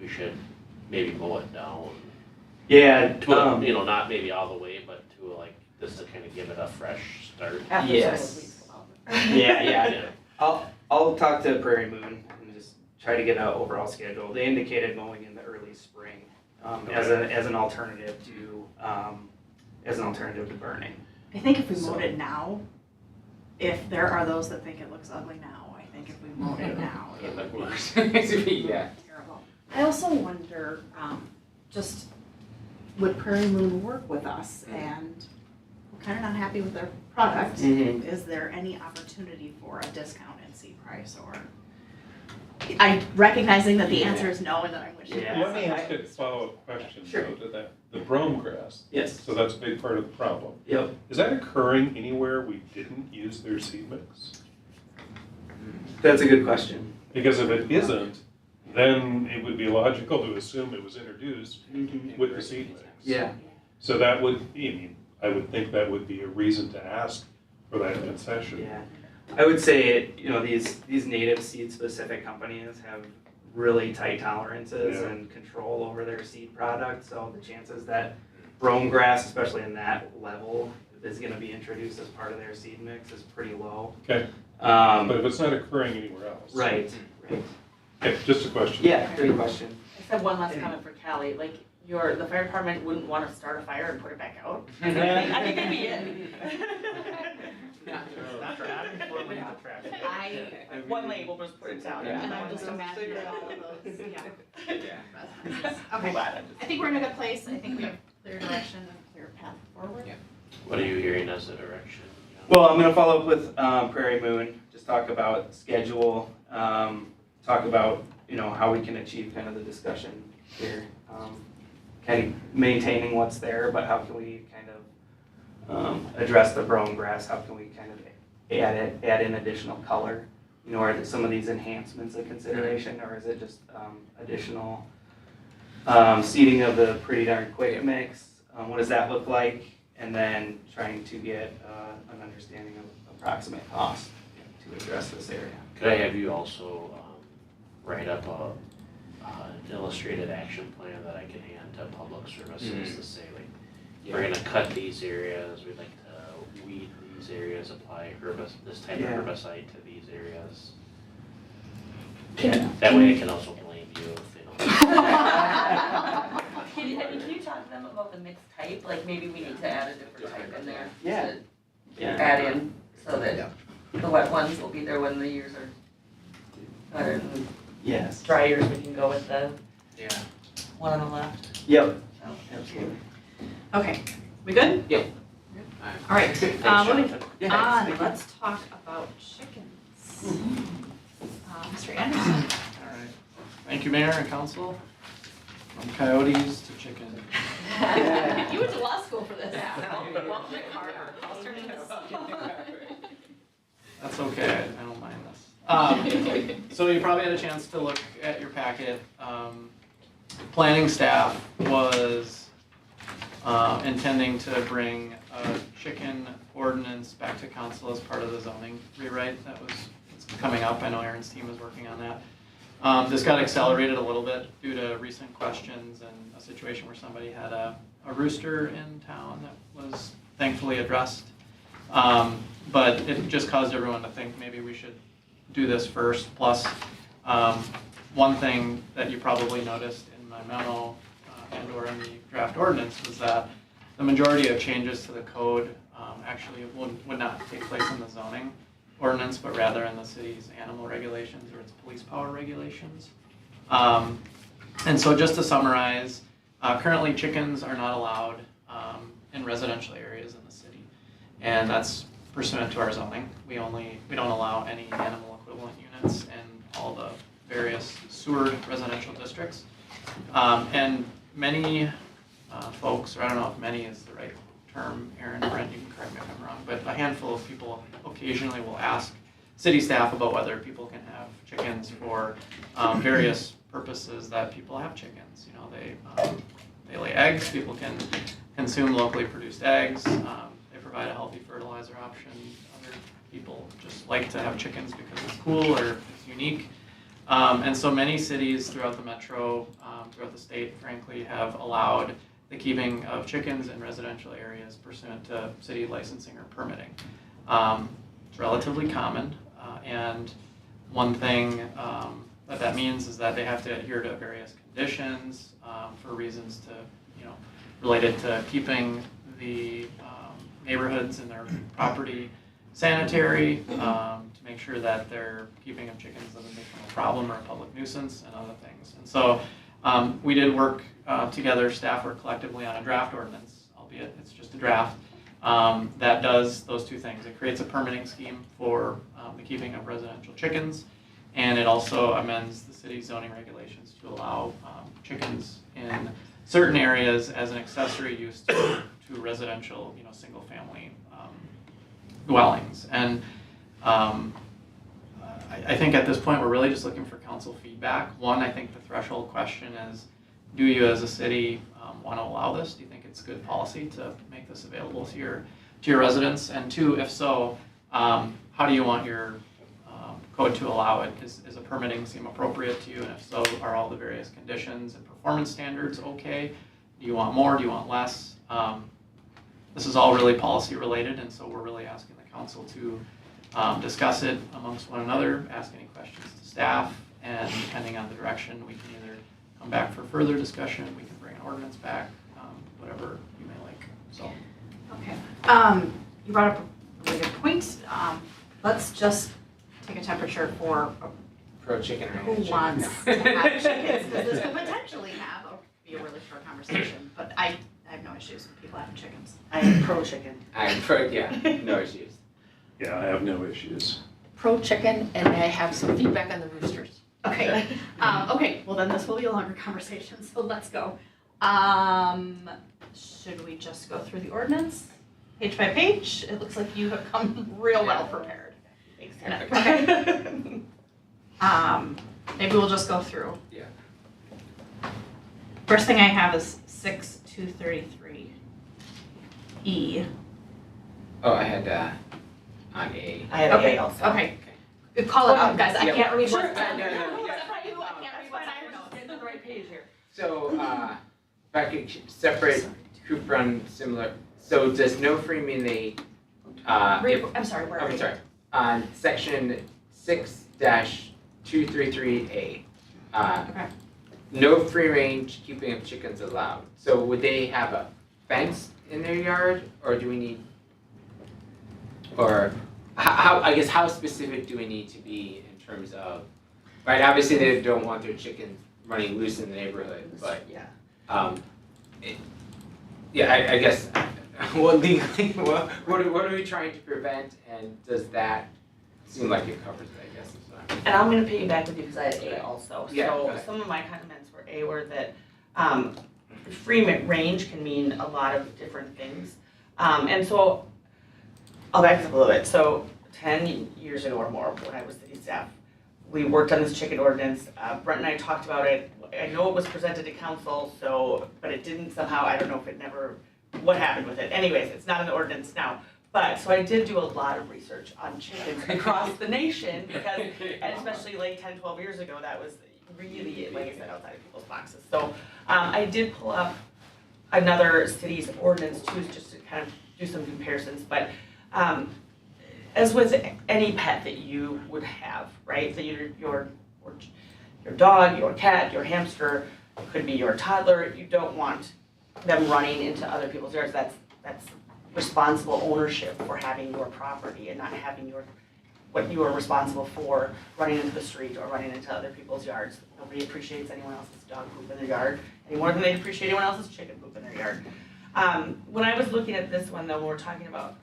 we should maybe mow it down. Yeah. To not maybe all the way, but to like, just to kind of give it a fresh start. After Yes. some of those weeks come out. Yeah. I'll talk to Prairie Moon and just try to get an overall schedule. They indicated mowing in the early spring as an alternative to burning. I think if we So- mowed it now, if there are those that think it looks ugly now, I think if we mowed it now, it would be Yeah. terrible. I also wonder, just would Prairie Moon work with us, and we're kind of not happy with their product. Mhm. Is there any opportunity for a discount in seed price, or? I recognizing that the answer is no, and that I'm wishing. Yeah. Let me ask a follow-up question Sure. though to that. The brome grass, Yes. so that's a big part of the problem. Yep. Is that occurring anywhere we didn't use their seed mix? That's a good question. Because if it isn't, then it would be logical to assume it was introduced with the seed mix. Yeah. So that would, I would think that would be a reason to ask for that concession. Yeah. I would say, these native seed-specific companies have really tight tolerances Yeah. and control over their seed product, so the chances that brome grass, especially in that level, is gonna be introduced as part of their seed mix is pretty low. Okay, but Right, if it's not occurring anywhere else. right. Okay, just a question. Yeah, great question. I just have one last comment for Callie, like, the fire department wouldn't wanna start a fire and put it back out. I think they'd be in. Not before we have traffic. One label, just put it down. And I'm just imagining all of those, Yeah. residences. Okay, I think we're in a good place, I think we have clear direction and clear path forward. Yeah. What are you hearing as a direction? Well, I'm gonna follow up with Prairie Moon, just talk about schedule, talk about, how we can achieve kind of the discussion here. Kind of maintaining what's there, but how can we kind of address the brome grass? How can we kind of add in additional color? Are there some of these enhancements a consideration, or is it just additional seeding of the pretty darn quick mix? what does that look like? And then trying to get an understanding of approximate cost to address this area. Could I have you also write up an illustrated action plan that I can hand to public services to say, like, we're gonna cut these areas, we'd like to weed these areas, apply this type of herbicide to these areas. Yeah. That way I can also blame you if they don't. Can you talk to them about the mixed type, like maybe we need to add a different type in there? Yeah. To Yeah. add in, so that the wet ones will be there when the years are better than Yes. dry years, we can go with the Yeah. one on the left. Yep. So. Absolutely. Okay, we good? Yeah. All right, Thanks, let me, Jonathan. let's talk about chickens. Mr. Anderson. All right. Thank you, Mayor and Council. From coyotes to chicken. You went to law school for this. Welcome to Carver. That's okay, I don't mind this. So you probably had a chance to look at your packet. Planning staff was intending to bring a chicken ordinance back to council as part of the zoning rewrite that was coming up. I know Aaron's team is working on that. This got accelerated a little bit due to recent questions and a situation where somebody had a rooster in town that was thankfully addressed. But it just caused everyone to think maybe we should do this first. Plus, one thing that you probably noticed in my memo and or in the draft ordinance was that the majority of changes to the code actually would not take place in the zoning ordinance, but rather in the city's animal regulations or its police power regulations. And so just to summarize, currently chickens are not allowed in residential areas in the city. And that's pursuant to our zoning. We don't allow any animal equivalent units in all the various sewered residential districts. And many folks, or I don't know if many is the right term, Aaron, Brent, you can correct me if I'm wrong, but a handful of people occasionally will ask city staff about whether people can have chickens for various purposes that people have chickens. You know, they lay eggs, people can consume locally produced eggs, they provide a healthy fertilizer option. Other people just like to have chickens because it's cool or it's unique. And so many cities throughout the metro, throughout the state, frankly, have allowed the keeping of chickens in residential areas pursuant to city licensing or permitting. It's relatively common, and one thing that means is that they have to adhere to various conditions for reasons to, related to keeping the neighborhoods and their property sanitary, to make sure that their keeping of chickens doesn't become a problem or a public nuisance and other things. And so we did work together, staff worked collectively on a draft ordinance, albeit it's just a draft, that does those two things. It creates a permitting scheme for the keeping of residential chickens, and it also amends the city's zoning regulations to allow chickens in certain areas as an accessory use to residential, single family dwellings. And I think at this point we're really just looking for council feedback. One, I think the threshold question is, do you as a city want to allow this? Do you think it's good policy to make this available to your residents? And two, if so, how do you want your code to allow it? Is a permitting seem appropriate to you? And if so, are all the various conditions and performance standards okay? Do you want more? Do you want less? This is all really policy related, and so we're really asking the council to discuss it amongst one another, ask any questions to staff, and depending on the direction, we can either come back for further discussion, we can bring an ordinance back, whatever you may like, so. Okay, you brought up a really good point. Let's just take a temperature for Pro chicken who ranch. wants to have chickens, because this could potentially be a really short conversation, but I have no issues with people having chickens. I am pro chicken. I'm pro, yeah, no issues. Yeah, I have no issues. Pro chicken, and I have some feedback on the roosters. Okay, okay, well then this will be a longer conversation, so let's go. Should we just go through the ordinance, page by page? It looks like you have come real well prepared. Thanks, Okay. Maybe we'll just go through. Yeah. First thing I have is 6-233. E. Oh, I had, on A. I had Okay, A also. okay. Call it up, guys, I Yeah. can't read Sure. what's on there. No, No, that's fine. I can't read what's on I your was just notes. getting to the right page here. So, if I could separate coop run similar, so does no free mean they, I'm sorry, where are I'm we? sorry, on section 6-233A. Okay. No free range keeping of chickens allowed. So would they have a fence in their yard, or do we need, or how, I guess how specific do we need to be in terms of, right, obviously they don't want their chickens running loose in the neighborhood, but, Yeah. I guess, well, legally, what are we trying to prevent, and does that seem like it covers it, I guess, is what I'm. And I'm gonna piggyback with you because I had A also. Yeah, go So ahead. some of my comments were A were that free range can mean a lot of different things. And so I'll back up a little bit. So 10 years ago or more, when I was city staff, we worked on this chicken ordinance. Brent and I talked about it. I know it was presented to council, but it didn't somehow, I don't know if it never, what happened with it. Anyways, it's not in the ordinance now. But, so I did do a lot of research on chickens across the nation because, and especially like 10, 12 years ago, that was really, like I said, outside of people's boxes. So I did pull up another city's ordinance too, just to kind of do some comparisons. But as with any pet that you would have, right? So your dog, your cat, your hamster, it could be your toddler. You don't want them running into other people's yards. That's responsible ownership for having your property and not having what you are responsible for running into the street or running into other people's yards. Nobody appreciates anyone else's dog poop in their yard any more than they appreciate anyone else's chicken poop in their yard. When I was looking at this one though, when we're talking about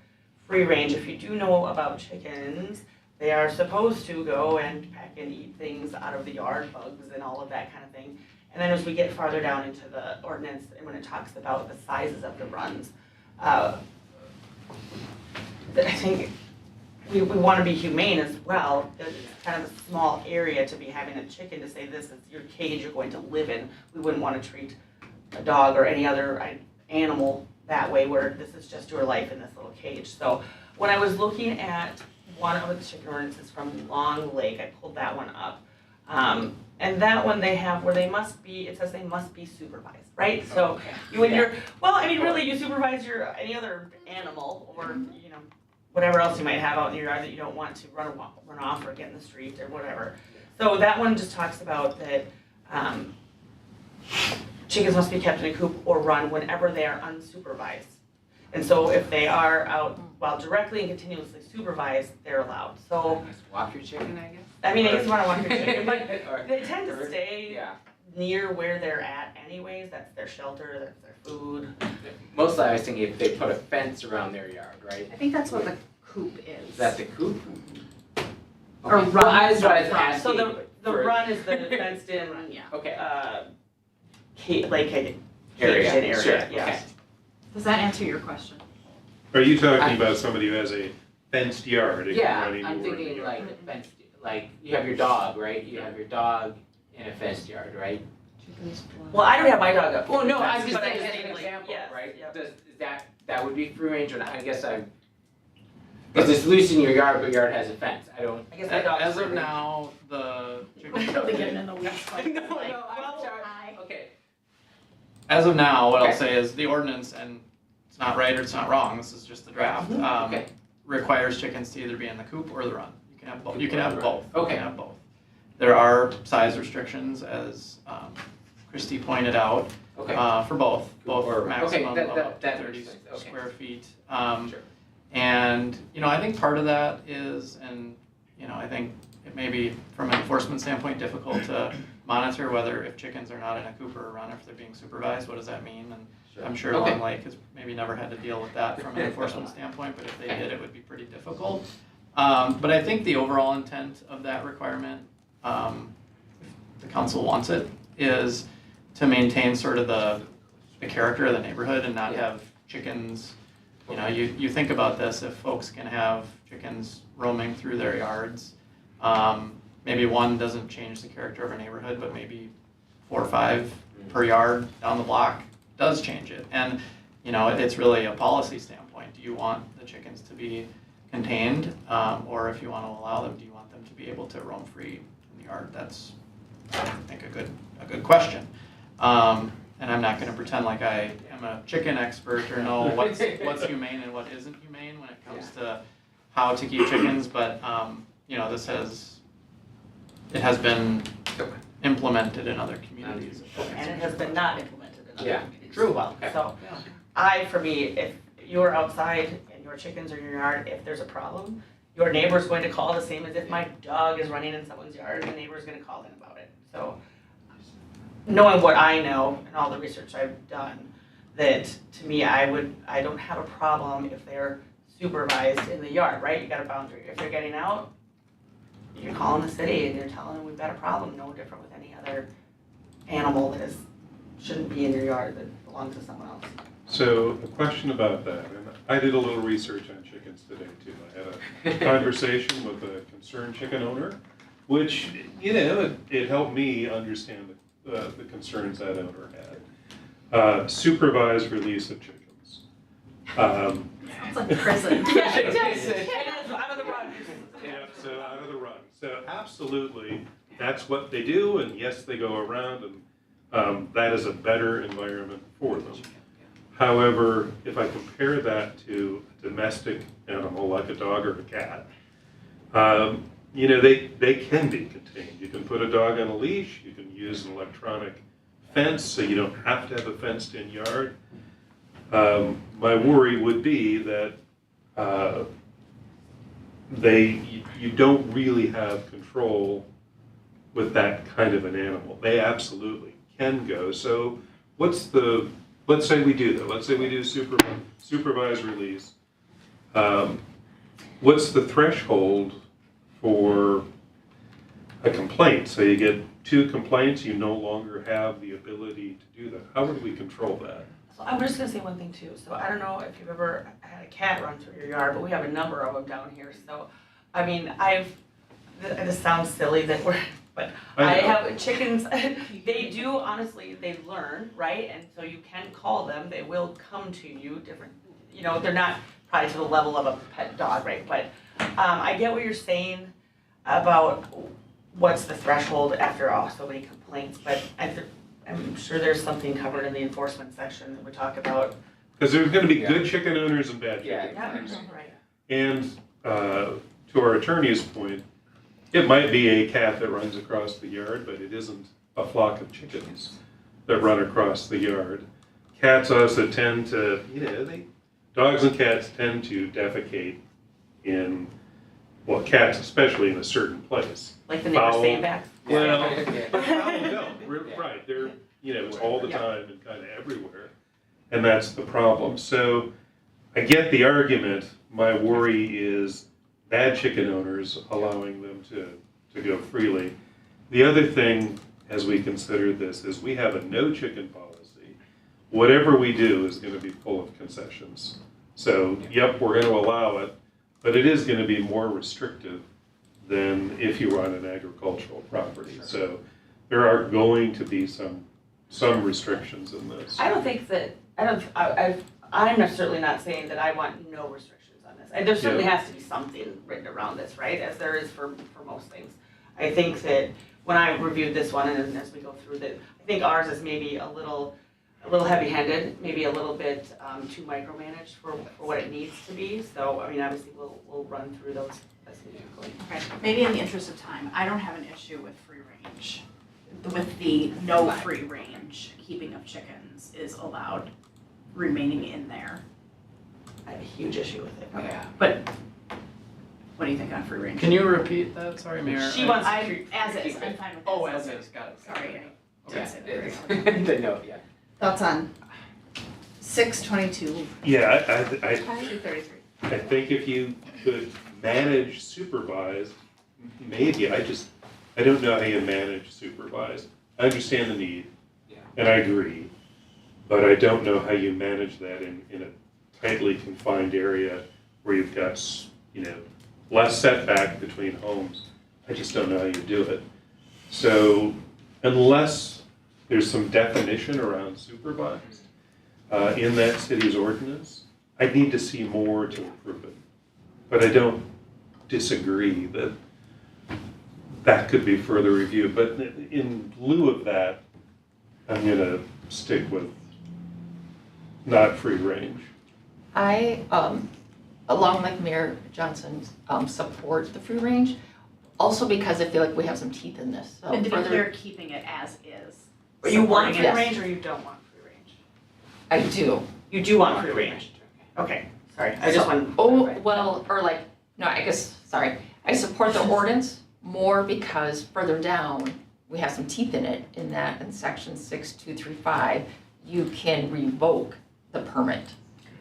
free range, if you do know about chickens, they are supposed to go and peck and eat things out of the yard, bugs and all of that kind of thing. And then as we get farther down into the ordinance and when it talks about the sizes of the runs, I think we want to be humane as well. It's kind of a small area to be having a chicken to say this is your cage you're going to live in. We wouldn't want to treat a dog or any other animal that way where this is just your life in this little cage. So when I was looking at one of the chicken ordinances from Long Lake, I pulled that one up. And that one they have where it says they must be supervised, right? So really you supervise any other animal or, whatever else you might have out in your yard that you don't want to run off or get in the street or whatever. So that one just talks about that chickens must be kept in a coop or run whenever they are unsupervised. And so if they are out while directly and continuously supervised, they're allowed. So, Just walk your chicken, I guess? I mean, I guess you want to walk your chicken, but Or- they tend to stay Yeah. near where they're at anyways. That's their shelter, that's their food. Mostly I was thinking if they put a fence around their yard, right? I think that's what the coop is. Is that the coop? Or Okay. run. Well, that's what I was Run. asking. So the for- run is the fenced in, Yeah. Okay. caged in area, Sure, yes. okay. Does that answer your question? Are you talking about somebody who has a fenced yard and can Yeah, run anywhere I'm in the thinking yard? like a fenced, like you have your dog, right? You have your dog in a fenced yard, right? Well, I don't have my dog up. Well, no, I'm But just I saying as think, an like, example, yes, right? yep. Is that would be free range or not? I guess because it's loose in your yard, but your yard has a fence. I don't. I guess my dog's As free of range. now, the chicken. Really getting in the weeds. I'm sorry. Okay. As of now, what Okay. I'll say is the ordinance, and it's not right or it's not wrong, this is just the draft, Okay. requires chickens to either be in the coop or the run. You can have both, you can have both. Okay. You can have both. There are size restrictions, as Christie pointed out, Okay. for both Or- maximum okay, of that up to makes 30 sense. Okay. square feet. Sure. And, I think part of that is, and, I think it may be, from an enforcement standpoint, difficult to monitor whether if chickens are not in a coop or a run, if they're being supervised, what does that mean? And I'm sure Okay. Long Lake has maybe never had to deal with that from an enforcement standpoint, but if they did, it would be pretty difficult. But I think the overall intent of that requirement, if the council wants it, is to maintain sort of the character of the neighborhood and not have chickens. You think about this, if folks can have chickens roaming through their yards, maybe one doesn't change the character of a neighborhood, but maybe 4 or 5 per yard down the block does change it. And it's really a policy standpoint. Do you want the chickens to be contained, or if you want to allow them, do you want them to be able to roam free in the yard? That's, I think, a good question. And I'm not gonna pretend like I am a chicken expert or know what's humane and what isn't humane when it comes to how to keep chickens, but, it has been implemented in other communities. And it has been not implemented in Yeah. other communities as well. So for me, if you're outside and your chickens are in your yard, if there's a problem, your neighbor's going to call, the same as if my dog is running in someone's yard, the neighbor's gonna call in about it. So knowing what I know and all the research I've done, that to me, I don't have a problem if they're supervised in the yard, right? You got a boundary. If they're getting out, you're calling the city and you're telling them we've got a problem, no different with any other animal that shouldn't be in your yard that belongs to someone else. So a question about that, and I did a little research on chickens today too. I had a conversation with a concerned chicken owner, which, it helped me understand the concerns that owner had. Supervised release of chickens. Sounds like prison. Out of the run. Yeah, so out of the run. So absolutely, that's what they do, and yes, they go around, and that is a better environment for them. However, if I compare that to a domestic animal like a dog or a cat, they can be contained. You can put a dog on a leash, you can use an electronic fence, so you don't have to have a fenced-in yard. My worry would be that you don't really have control with that kind of an animal. They absolutely can go. So let's say we do that. Let's say we do supervised release. What's the threshold for a complaint? So you get 2 complaints, you no longer have the ability to do that. How would we control that? So I'm just gonna say one thing too. So I don't know if you've ever had a cat run through your yard, but we have a number of them down here. So, I mean, this sounds silly but I have chickens, they do, honestly, they learn, right? And so you can call them, they will come to you, different, they're not probably to the level of a pet dog, right? But I get what you're saying about what's the threshold after so many complaints, but I'm sure there's something covered in the enforcement section that we talk about. Because there's going to be good chicken owners and bad chicken owners. Right. And to our attorney's point, it might be a cat that runs across the yard, but it isn't a flock of chickens that run across the yard. Cats also tend to, dogs and cats tend to defecate in, cats especially in a certain place. Like the neighbor's sandbags? Well, but probably don't. Right, they're, all the time and kind of everywhere. And that's the problem. So I get the argument. My worry is bad chicken owners allowing them to go freely. The other thing, as we consider this, is we have a no chicken policy. Whatever we do is going to be full of concessions. So, yep, we're going to allow it, but it is going to be more restrictive than if you were on an agricultural property. Sure. So there are going to be some restrictions in this. I don't think that, I'm certainly not saying that I want no restrictions on this. There certainly has to be something written around this, right, as there is for most things. I think that when I reviewed this one, and as we go through that, I think ours is maybe a little heavy-handed, maybe a little bit too micromanaged for what it needs to be. So, I mean, obviously, we'll run through those as we go. Okay, maybe in the interest of time, I don't have an issue with free range. With the no free range, keeping of chickens is allowed remaining in there. I have a huge issue with it. Yeah. But what do you think on free range? Can you repeat that? Sorry, Mayor. She wants As is, I'm fine with that. Oh, as is, got it. Sorry, I didn't say that very Yeah, clearly. the note, yeah. Thoughts on 622, Yeah, 233? I think if you could manage supervised, maybe, I don't know how you manage supervised. I understand the need, Yeah. and I agree, but I don't know how you manage that in a tightly confined area where you've got, less setback between homes. I just don't know how you do it. So unless there's some definition around supervised, in that city's ordinance. I'd need to see more to approve it. But I don't disagree that that could be further reviewed. But in lieu of that, I'm gonna stick with not free range. I, along like Mayor Johnson, support the free range, also because I feel like we have some teeth in this, so And to be further- clear, keeping it as is. You want Supporting free it. range or you don't want free range? I do. You do want free range? Okay, sorry, I just want. Oh, well, or like, no, I guess, sorry, I support the ordinance more because further down, we have some teeth in it, in that in section 6235, you can revoke the permit.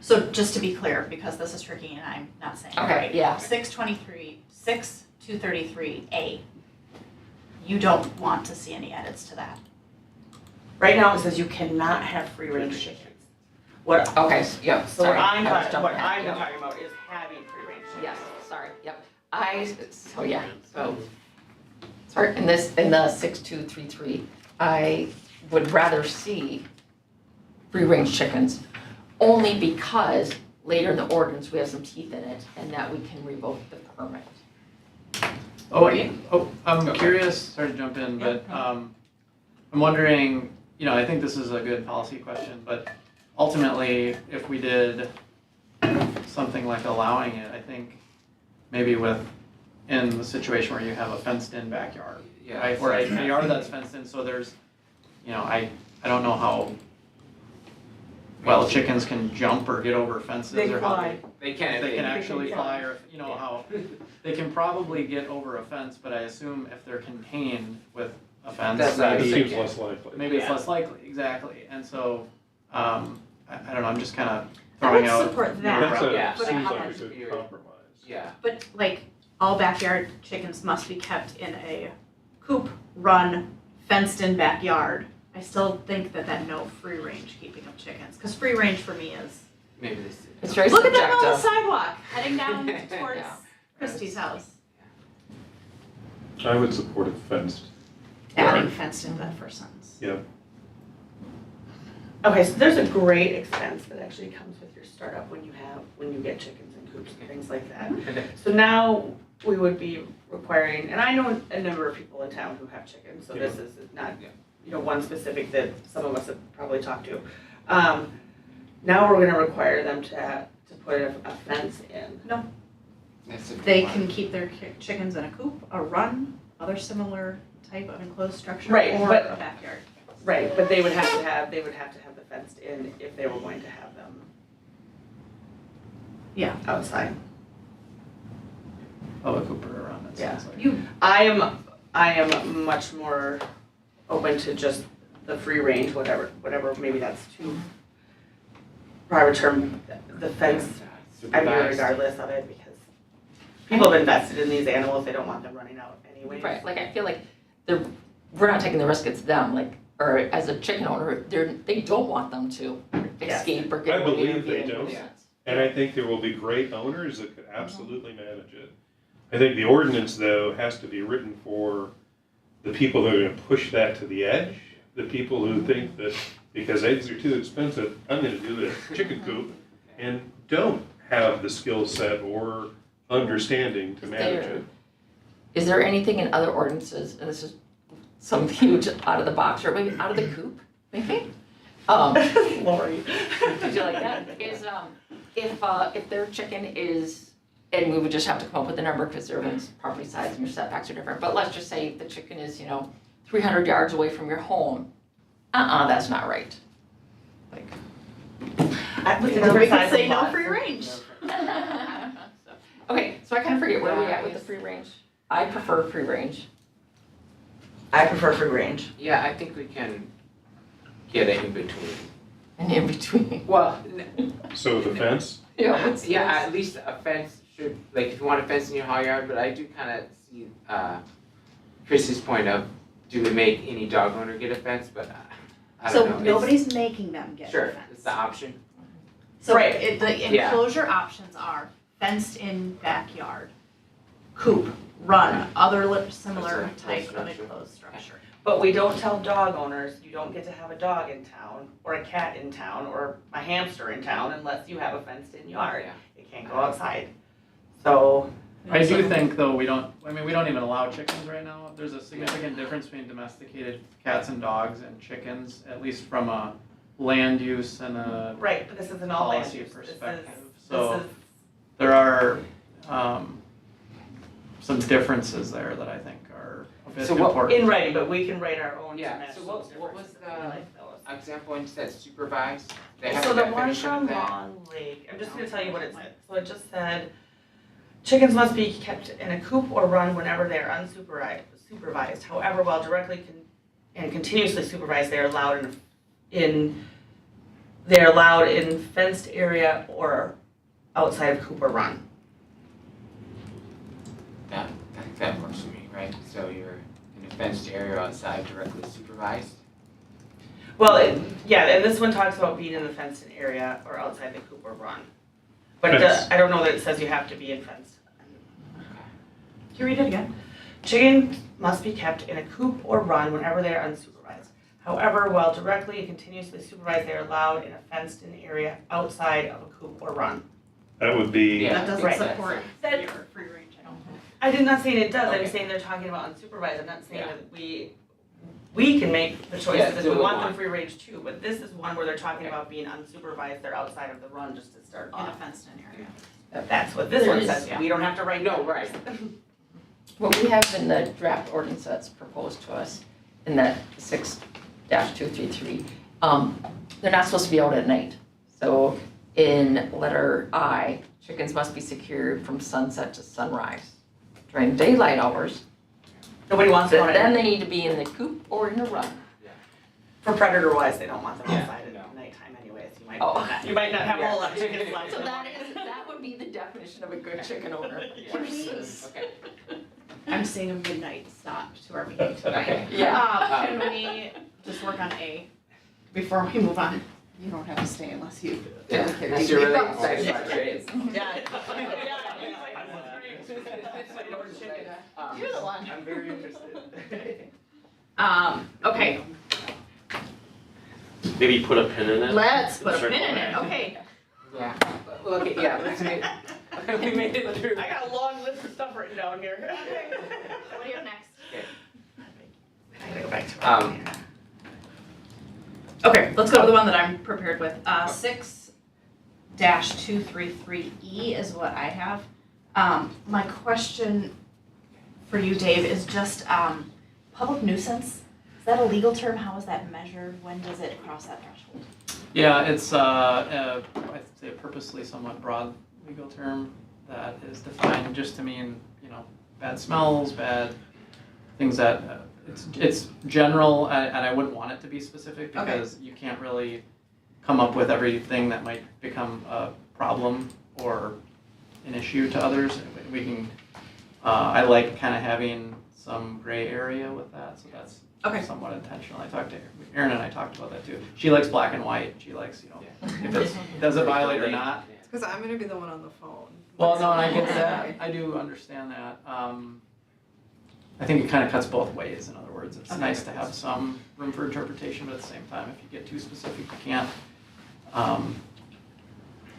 So just to be clear, because this is tricky and I'm not saying it Okay, right. yeah. 6233A. You don't want to see any edits to that. Right now, it says you cannot have free range chickens. What, Okay, yeah, so what sorry. I'm I was talking, what jumping ahead, I'm yeah. talking about is having free range chickens. Yes, sorry, yep. Sorry, in the 6233, I would rather see free range chickens, only because later in the ordinance, we have some teeth in it, and that we can revoke the permit. I'm curious, sorry to jump in, but I'm wondering, I think this is a good policy question, but ultimately, if we did something like allowing it, I think maybe in the situation where you have a fenced-in backyard, right, or a yard that's fenced in, so there's, I don't know how well chickens can jump or get over fences They or how fly. they can actually fly, or how they can probably get over a fence, but I assume if they're contained with a fence, That's not- It maybe seems less likely. maybe it's less likely, exactly. And so, I don't know, I'm just kind of I throwing would out. support That's that, Yeah. seems like a But good compromise. Yeah. but like, all backyard chickens must be kept in a coop, run, fenced-in backyard. I still think that no free range keeping of chickens, because free range for me is, Maybe this. It's very look at them on the subjective. sidewalk, heading down towards Yeah. Christie's house. I would support it fenced. Adding fenced into that first sentence. Yeah. Okay, so there's a great expense that actually comes with your startup when you get chickens and coops and things like that. So now we would be requiring, and I know a number of people in town who have chickens, so this is not, one specific that some of us have probably talked to. Now we're gonna require them to put a fence in. They can keep their chickens in a coop, a run, other similar type of enclosed structure, Right, or but- a backyard. Right, but they would have to have the fenced in if they were going to have them. Yeah. Outside. Oh, a Cooper around, it sounds like. I am much more open to just the free range, whatever, maybe that's too private term, the fence, I mean, regardless of it, because people have invested in these animals, they don't want them running out anyway. Right, like I feel like we're not taking the risk, it's them, like, or as a chicken owner, they don't want them to escape or get I away. believe they or- don't. Yeah. And I think there will be great owners that could absolutely manage it. I think the ordinance, though, has to be written for the people that are gonna push that to the edge, the people who think that because eggs are too expensive, I'm gonna do the chicken coop, and don't have the skill set or understanding to manage it. Is there anything in other ordinances, and this is some huge out of the box, or maybe out of the coop, maybe? Lori. Did you like that? Is, if their chicken is, and we would just have to come up with a number because everyone's property size and your setbacks are different, but let's just say the chicken is, 300 yards away from your home. That's not right. Like. Then we could say no free range. Okay, so I kind of forget where we at with the free range. I prefer free range. I prefer free range. Yeah, I think we can get it in between. And in between. Well, So the fence, yeah, at least a fence should, like, if you want a fence in your hall yard, but I do kind of see Chrissy's point of, do we make any dog owner get a fence, but I don't know. So nobody's making them get a Sure, fence. it's the option. So Right. the Yeah. enclosure options are fenced in backyard, coop, run, other similar Enclosed type of structure. enclosed structure. But we don't tell dog owners, you don't get to have a dog in town, or a cat in town, or a hamster in town unless you have a fenced-in yard. Yeah. It can't go outside. So, I do think though, we don't even allow chickens right now. There's a significant difference between domesticated cats and dogs and chickens, at least from a land use and a right, but this isn't all land policy use. This is, perspective. this So is, there are some differences there that I think are a bit So what- important. in writing, but we can write our own to Yeah, match so those what was differences if we the like those. example when you said supervised? They have So a the one definition of from that? Long Lake, I'm just gonna tell you what it said. So it just said, chickens must be kept in a coop or run whenever they are unsupervised. However, while directly and continuously supervised, they are allowed in fenced area or outside of coop or run. That works for me, right? So you're in a fenced area outside directly supervised? Well, yeah, and this one talks about being in the fenced area or outside the coop or run. But Fence. I don't know that it says you have to be in fenced. Can you read it again? Chickens must be kept in a coop or run whenever they are unsupervised. However, while directly and continuously supervised, they are allowed in a fenced-in area outside of a coop or run. That would be, Yeah. That doesn't Right. support That- your free range, I don't think. I did not say it does, I'm Okay. saying they're talking about unsupervised, I'm not saying Yeah. that we can make the Yeah, choices if do we we want them want. free range too, but this is one where they're talking Okay. about being unsupervised, they're outside of the run just to start In a off. fenced-in area. That's what this There one is- says, we don't have to write. No, right. What we have in the draft ordinance that's proposed to us, in that 6-233, they're not supposed to be out at night. So in letter I, chickens must be secured from sunset to sunrise. During daylight hours, Nobody wants them then on they need to be in the coop or in a run. For predator wise, they don't want them Yeah, outside no. at nighttime anyways, Oh. you might not have a whole lot of chickens left. So that would be the definition of a good chicken owner. Can we- Okay. I'm seeing a midnight stop to our meeting tonight. Okay. Yeah. Can we just work on A before we move on? You don't have to stay unless you. Yeah, unless you're really excited about chickens. Yeah. You're the one. I'm very interested. Okay, Maybe put a pin in it. let's put a Circle pin in it, back. okay. Yeah, well, okay, yeah, let's make, we made it through. I got a long list of stuff written down here. What do you have next? I gotta go back to my. Um, Okay, let's go to the one that I'm prepared with. 6-233E is what I have. My question for you, Dave, is just public nuisance. Is that a legal term? How is that measured? When does it cross that threshold? Yeah, it's I'd say a purposely somewhat broad legal term that is defined just to mean, bad smells, bad things that, it's general, and I wouldn't want it to be specific Okay. because you can't really come up with everything that might become a problem or an issue to others. We can, I like kind of having some gray area with that, so that's Okay. somewhat intentional. Erin and I talked about that too. She likes black and white. She likes, if it's, does it violate or not? Because I'm gonna be the one on the phone. Well, no, and I get that. I do understand that. I think it kind of cuts both ways. In other words, it's Okay. nice to have some room for interpretation, but at the same time, if you get too specific,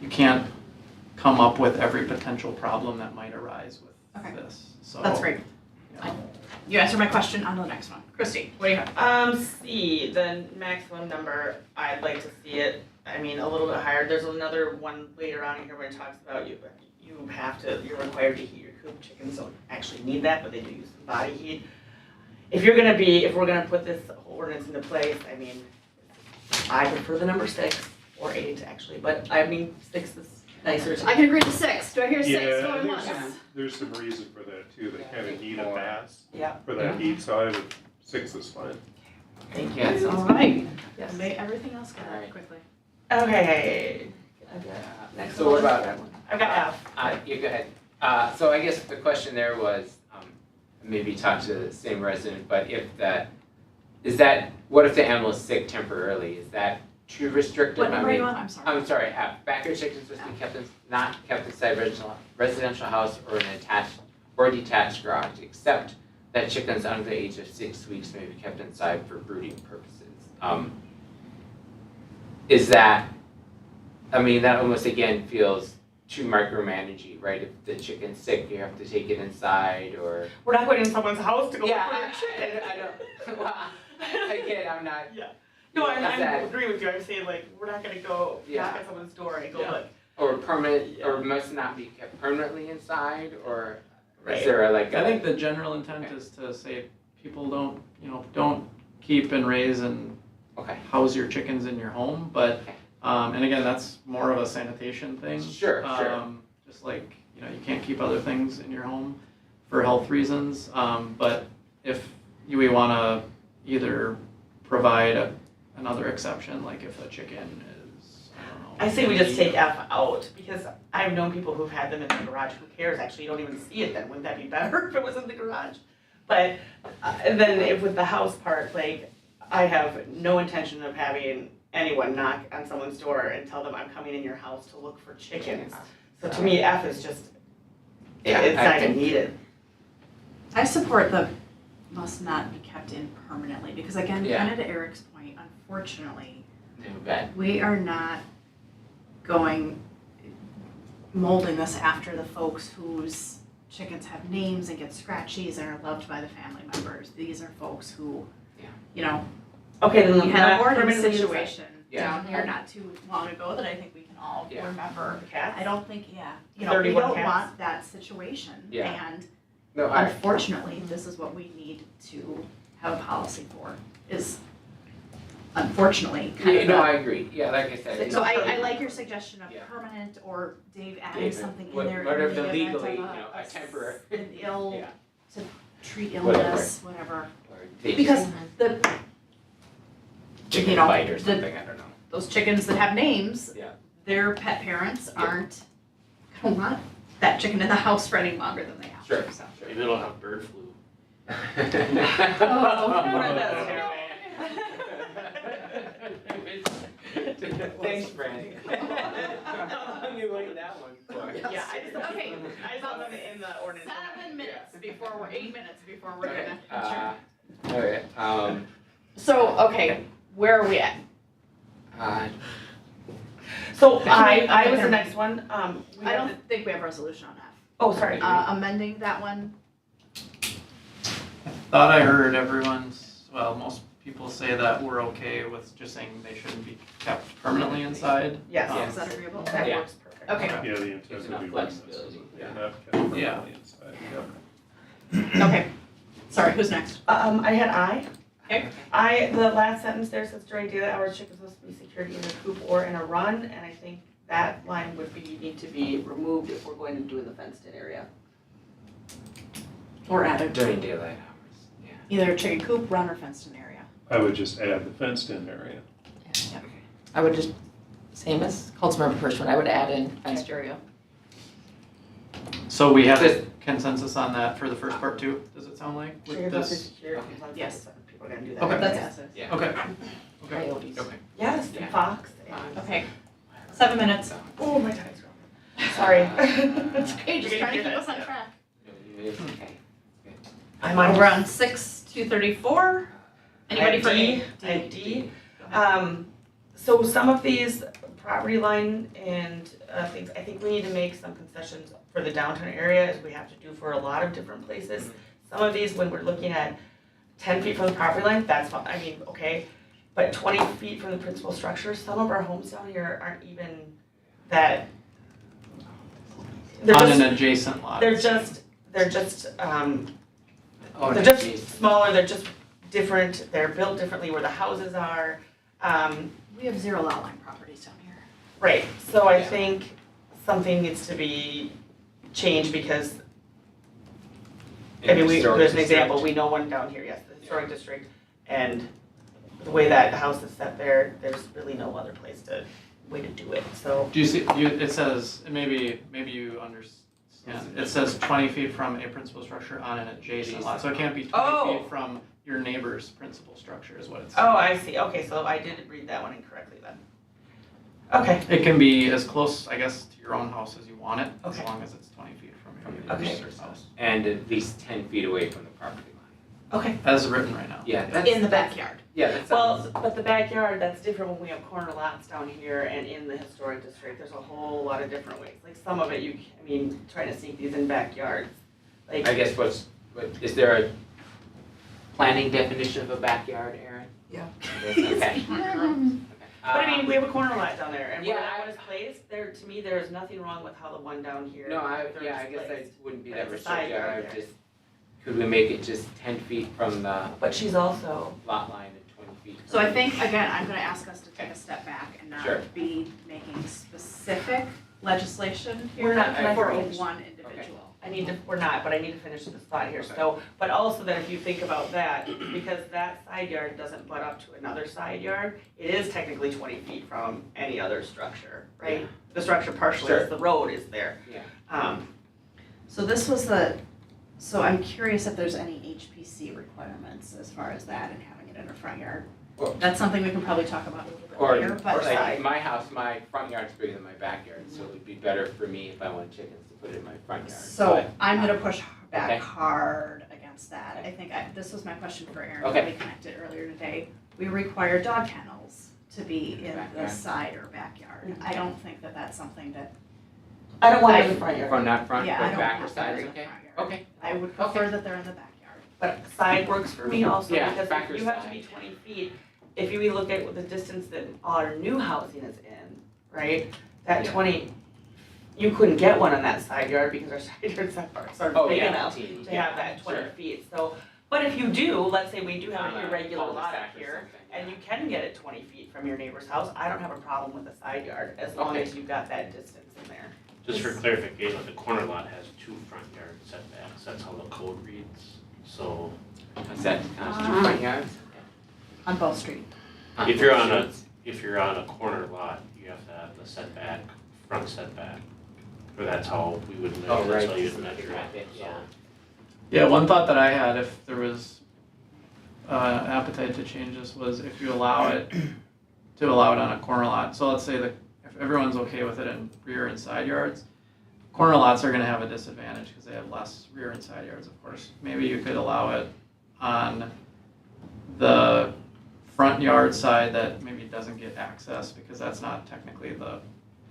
you can't come up with every potential problem that might arise with Okay. this. So That's great. you know. You answered my question on to the next one. Christy, what do you have? C, the maximum number, I'd like to see it, a little bit higher. There's another one later on in here where it talks about you're required to heat your coop. Chickens don't actually need that, but they do use some body heat. If we're gonna put this whole ordinance into place, I prefer the number 6 or 8 actually, but 6 is nicer to me. I can agree to 6. Do I hear 6 yeah, going there's once? there's some reason for that too. They kind of need a more. mass Yeah. for that heat, so I would 6 is fine. Thank Yeah, it you. sounds All right. Yes. May everything else go Alright. quickly. Okay. I've got next So what one. about, I've got F. you go ahead. So I guess the question there was, maybe talk to the same resident, but what if the animal is sick temporarily? Is that too restrictive? What number are you on? I'm sorry. I'm sorry, backyard chickens must be not kept inside residential house or an attached or detached garage, except that chickens under the age of 6 weeks may be kept inside for brooding purposes. Is that, I mean, that almost again feels too micromanaging, right? If the chicken's sick, you have to take it inside, or. We're not going in someone's house to go look Yeah, for a chicken. I don't, well, again, I'm not. Yeah. No, Is I that- agree with you. I'm saying like, we're not gonna go Yeah. knock at someone's door and go Yeah. look. Or permanent, Yeah. or must not be kept permanently inside, or Right. is there like a? I think the general intent is to say people don't keep and raise and Okay, house your chickens in your home, but, Okay. and again, that's more of a sanitation thing. Sure. Just like, you can't keep other things in your home for health reasons, but if we wanna either provide another exception, like if a chicken is, I don't know. I say we just take F out, because I've known people who've had them in the garage. Who cares? Actually, you don't even see it then. Wouldn't that be better if it was in the garage? But then if with the house part, like, I have no intention of having anyone knock on someone's door and tell them I'm coming in your house to look for chickens. So to me, F is just, Yeah, it's I not even think- needed. I support the must not be kept in permanently, because again, Yeah. kind of to Eric's point, unfortunately, too bad. we are not molding this after the folks whose chickens have names and get scratchies and are loved by the family members. These are folks who, Yeah. Okay, then we had a not hoarding permanently inside. situation Yeah. down here not too long ago that I think we can all Yeah. remember. The cats? I don't think, we 31 don't cats? want that situation. Yeah. And No, I, unfortunately, this is what we need to have a policy for, is unfortunately kind of no, the- I agree, yeah, like I said. So I like your suggestion of Yeah. permanent, or Dave adding David, something in what- there in whatever the the event legally, of a temporary. an ill, Yeah. to treat Whatever. illness, whatever. Or take Because the, chicken know, bite or the- something, I don't know. those chickens that have names, Yeah. their pet parents aren't gonna want that chicken in the house for any longer than they have Sure, to, so. sure. Maybe it'll have bird flu. Thanks, Brent. You like that one. Yeah, I just, Okay. I just want them in the ordinance. 8 minutes before we're gonna adjourn. Okay, So, okay, where are we at? So I was the next one, we I have don't think we have a resolution on that. oh, sorry. Amending that one, Thought I heard most people say that we're okay with just saying they shouldn't be kept permanently inside. Yes. is that agreeable? That Yeah. works perfect. Okay, Yeah, the intent There's would be enough one that's flexibility. not kept Yeah. permanently inside, okay. Sorry, who's next? I had I. Okay. The last sentence there says during daylight hours, chickens must be secured in a coop or in a run, and I think that line would need to be removed if we're going to do in the fenced-in area. Or added, During daylight hours, yeah. either chicken coop, run, or fenced-in area. I would just add the fenced-in area. I would just, same as Councilmember Hirschman, I would add in fenced area. So we have a consensus on that for the first part too, does it sound like? With Chickens must be this? secured, Okay. because Yes. people are gonna do that. Okay. That's it. Yeah. Okay. Okay. Coyotes. Okay. Yes, Yeah. and fox, and, Okay, 7 minutes. oh, my time's wrong. Sorry. It's okay, just You're trying to gonna keep us do on that. track. It's okay. I'm on We're on 6-234. Anybody for D? A? I have D. So some of these property line and things, I think we need to make some concessions for the downtown area, as we have to do for a lot of different places. Some of these, when we're looking at 10 feet from the property line, that's fine, I mean, okay. But 20 feet from the principal structure, some of our homes down here aren't even that. They're On just, an adjacent lot. they're just, Oh, they're just geez. smaller, they're just different, they're built differently where the houses are. We have 0 lot line properties down here. Right, so I Yeah. think something needs to be changed because, I mean, Historic there's an district. example, we know one down here, yes, the historic district. And the way that house is set there, there's really no other way to do it, so. Do you see, it says, maybe you understand, it says 20 feet from a principal structure on an adjacent lot, so it can't be 20 Oh. feet from your neighbor's principal structure is what it's Oh, I see, okay, so I did read that one incorrectly then. Okay, It can be as close, I guess, to your own house as you want it, as Okay. long as it's 20 feet from your Okay. neighbor's house. And at least 10 feet away from the property line. Okay. as written right now. Yeah, that's. In the backyard. Yeah, that Well, sounds, but the backyard, that's different when we have corner lots down here and in the historic district, there's a whole lot of different ways. Like some of it, trying to sneak these in backyards, like. I guess what, is there a planning definition of a backyard, Aaron? Yeah. Okay. But I mean, we have a corner lot down there, and where Yeah, that one is placed, to me, there is nothing wrong with how the one down here. No, I third guess is I placed. wouldn't be But that it's a side restricted, I yard would there. just, could we make it just 10 feet from the But she's also, lot line and 20 feet? So I think, again, I'm gonna ask us to take a step back and Sure. not be making specific legislation We're here not gonna for finish. one individual. we're not, but I need to finish this thought here, so, but also that if you think about that, because that side yard doesn't butt up to another side yard, it is technically 20 feet from any other structure, right? The structure partially Sure. is the road is there. Yeah. So this was so I'm curious if there's any HPC requirements as far as that and having it in a front yard. Or- That's something we can probably talk about a little bit Or, later, or but like my house, my front yard's bigger than my backyard, so it would be better for me if I wanted chickens to put it in my front yard. so But, I'm gonna push back Okay. hard against that. I think this was my question for Aaron when Okay. we connected earlier today. We require dog kennels to be in the Backyard. side or backyard. I don't think that that's something that, I don't want it in the front yard, Front, not front, yeah, I but don't back or want side that is in the okay? front yard. Okay. I would prefer that they're in the backyard. but side works for me also, Yeah, because back or you have to side. be 20 feet. If you look at the distance that our new housing is in, right, that Yeah. 20, you couldn't get one on that side yard because our side yards aren't Oh, big yeah, enough teeny, to yeah, have that 20 sure. feet, so. But if you do, let's say we do have On an a irregular lot cul-de-sac up or here, something, and yeah. you can get it 20 feet from your neighbor's house, I don't have a problem with a side yard, as long Okay. as you've got that distance in there. Just for clarification, the corner lot has 2 front yard setbacks, that's how the code reads. So Does that constitute front yards? On Bow Street. if you're on a corner lot, you have to have the setback, front setback. Or that's how we would Oh, measure, that's right, how you'd just measure look at it, it, so. yeah. Yeah, one thought that I had, if there was appetite to change this, was if you allow it, to allow it on a corner lot. So let's say that if everyone's okay with it in rear and side yards, corner lots are gonna have a disadvantage because they have less rear and side yards, of course. Maybe you could allow it on the front yard side that maybe doesn't get access because that's not technically the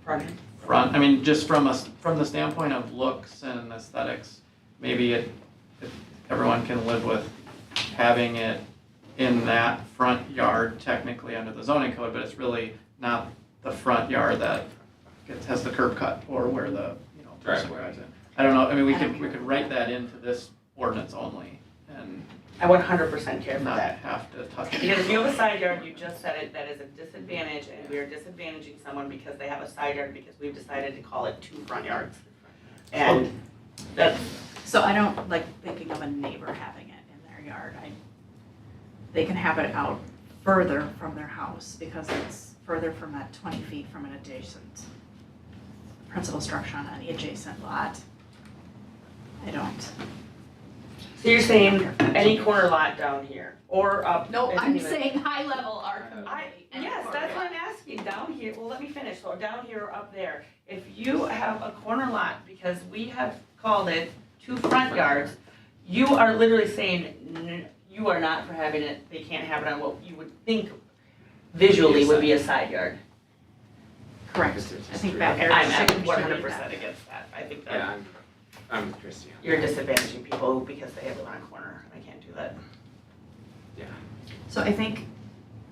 Front end. front. I mean, just from the standpoint of looks and aesthetics, maybe if everyone can live with having it in that front yard technically under the zoning code, but it's really not the front yard that has the curb cut or where the, person Driveway. drives in. I don't know, I mean, we could write that into this ordinance only and I 100% care for not that. have to touch it. Because if you have a side yard, you just said it, that is a disadvantage, and we are disadvantaging someone because they have a side yard because we've decided to call it 2 front yards. And that's, So I don't like thinking of a neighbor having it in their yard. They can have it out further from their house because it's further from that 20 feet from an adjacent principal structure on any adjacent lot. I don't. so you're saying any corner lot down here, or up? No, it's I'm even- saying high level, our community. and Yes, corner that's what lot. I'm asking, down here, well, let me finish, so down here or up there, if you have a corner lot, because we have called it 2 front yards, you are literally saying, you are not for having it, they can't have it on what you would think visually would be a side yard. Correct. I think that Eric I'm should contribute 100% that. against that, I think Yeah, that I'm with Christie. on you're that. disadvantaging people because they live on a corner, I can't do that. So I think,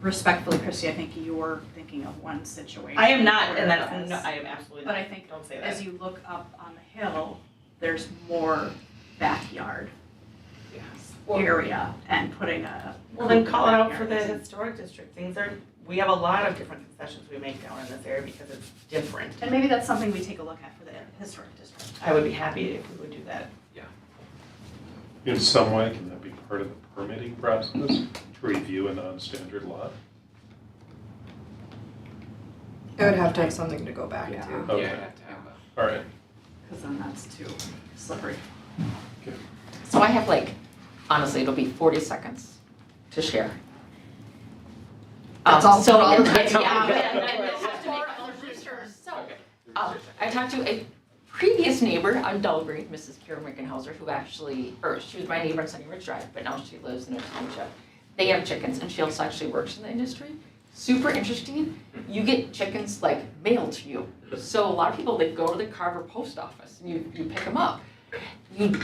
respectfully, Christy, I think you're thinking of one situation. I am not, and that's, whereas- no, I am absolutely But not, I think don't say that. as you look up on the hill, there's more backyard area and putting a. Well, then call it out for the backyard. historic district, we have a lot of different concessions we make down in this area because it's different. And maybe that's something we take a look at for the historic district. I would be happy if we would do that. In some way, can that be part of the permitting process to review a non-standard lot? I would have to have something to go back Yeah. to. Okay. Yeah, I'd have to have a. All right. Because then that's too slippery. So I have honestly, it'll be 40 seconds to share. That's all So, for all and- the time. yeah, and you'll have to make all the roosters. So, I talked to a previous neighbor on Delbury, Mrs. Karen Wickenhauser, who actually, or she was my neighbor on Sunny Ridge Drive, but now she lives in a township. They have chickens, and she also actually works in the industry. Super interesting. You get chickens like mailed to you. So a lot of people, they go to the Carver post office and you pick them up. You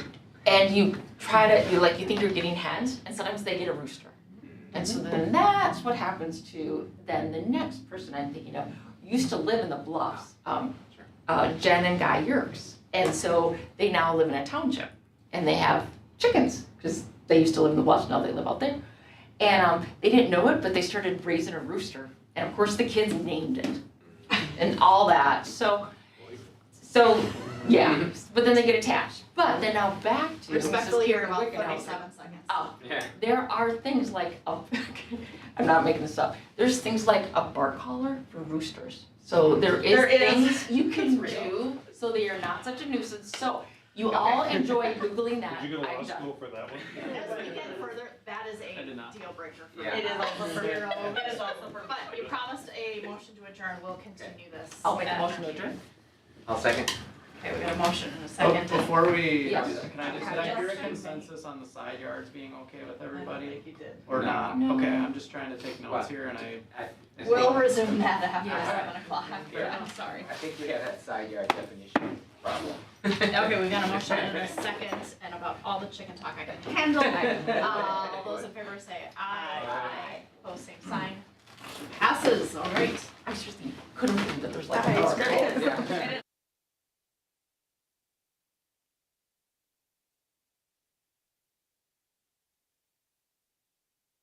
try to, you think you're getting hens, and sometimes they get a rooster. And so then that's what happens to then the next person I'm thinking of, used to live in the Bluffs, Jen and Guy Yerkes. And so they now live in a township, and they have chickens, because they used to live in the Bluffs, now they live out there. And they didn't know it, but they started raising a rooster. And of course the kids named it and all that. So yeah, but then they get attached. But then now back to Respectfully, you're Mrs. about Karen 37 seconds. Yeah. There are things like, I'm not making this up, there's things like a bark collar for roosters. So there is things you can do so that you're not such a nuisance. So you all enjoy Googling that. Did you go to law I'm done. school for that one? As we get further, that is I did not. a deal breaker for me. Yeah. It is also for, Zero. it is also for. But you promised a motion to adjourn, we'll continue this. I'll make a at motion to our adjourn. meeting. I'll second. Okay, we got a motion and a Oh, second. before we, Yes. did I hear a consensus on the side yards being okay with I don't everybody? think you did. Or not? No. Okay, I'm just trying to take notes Well, here and I We'll resume that after Yeah. 7 o'clock. Yeah. I'm sorry. I think we have that side yard definition problem. Okay, we got a motion and a second, and about all the chicken talk I can handle. All those in favor say aye. Aye. Opposed, same sign. Passes, all right.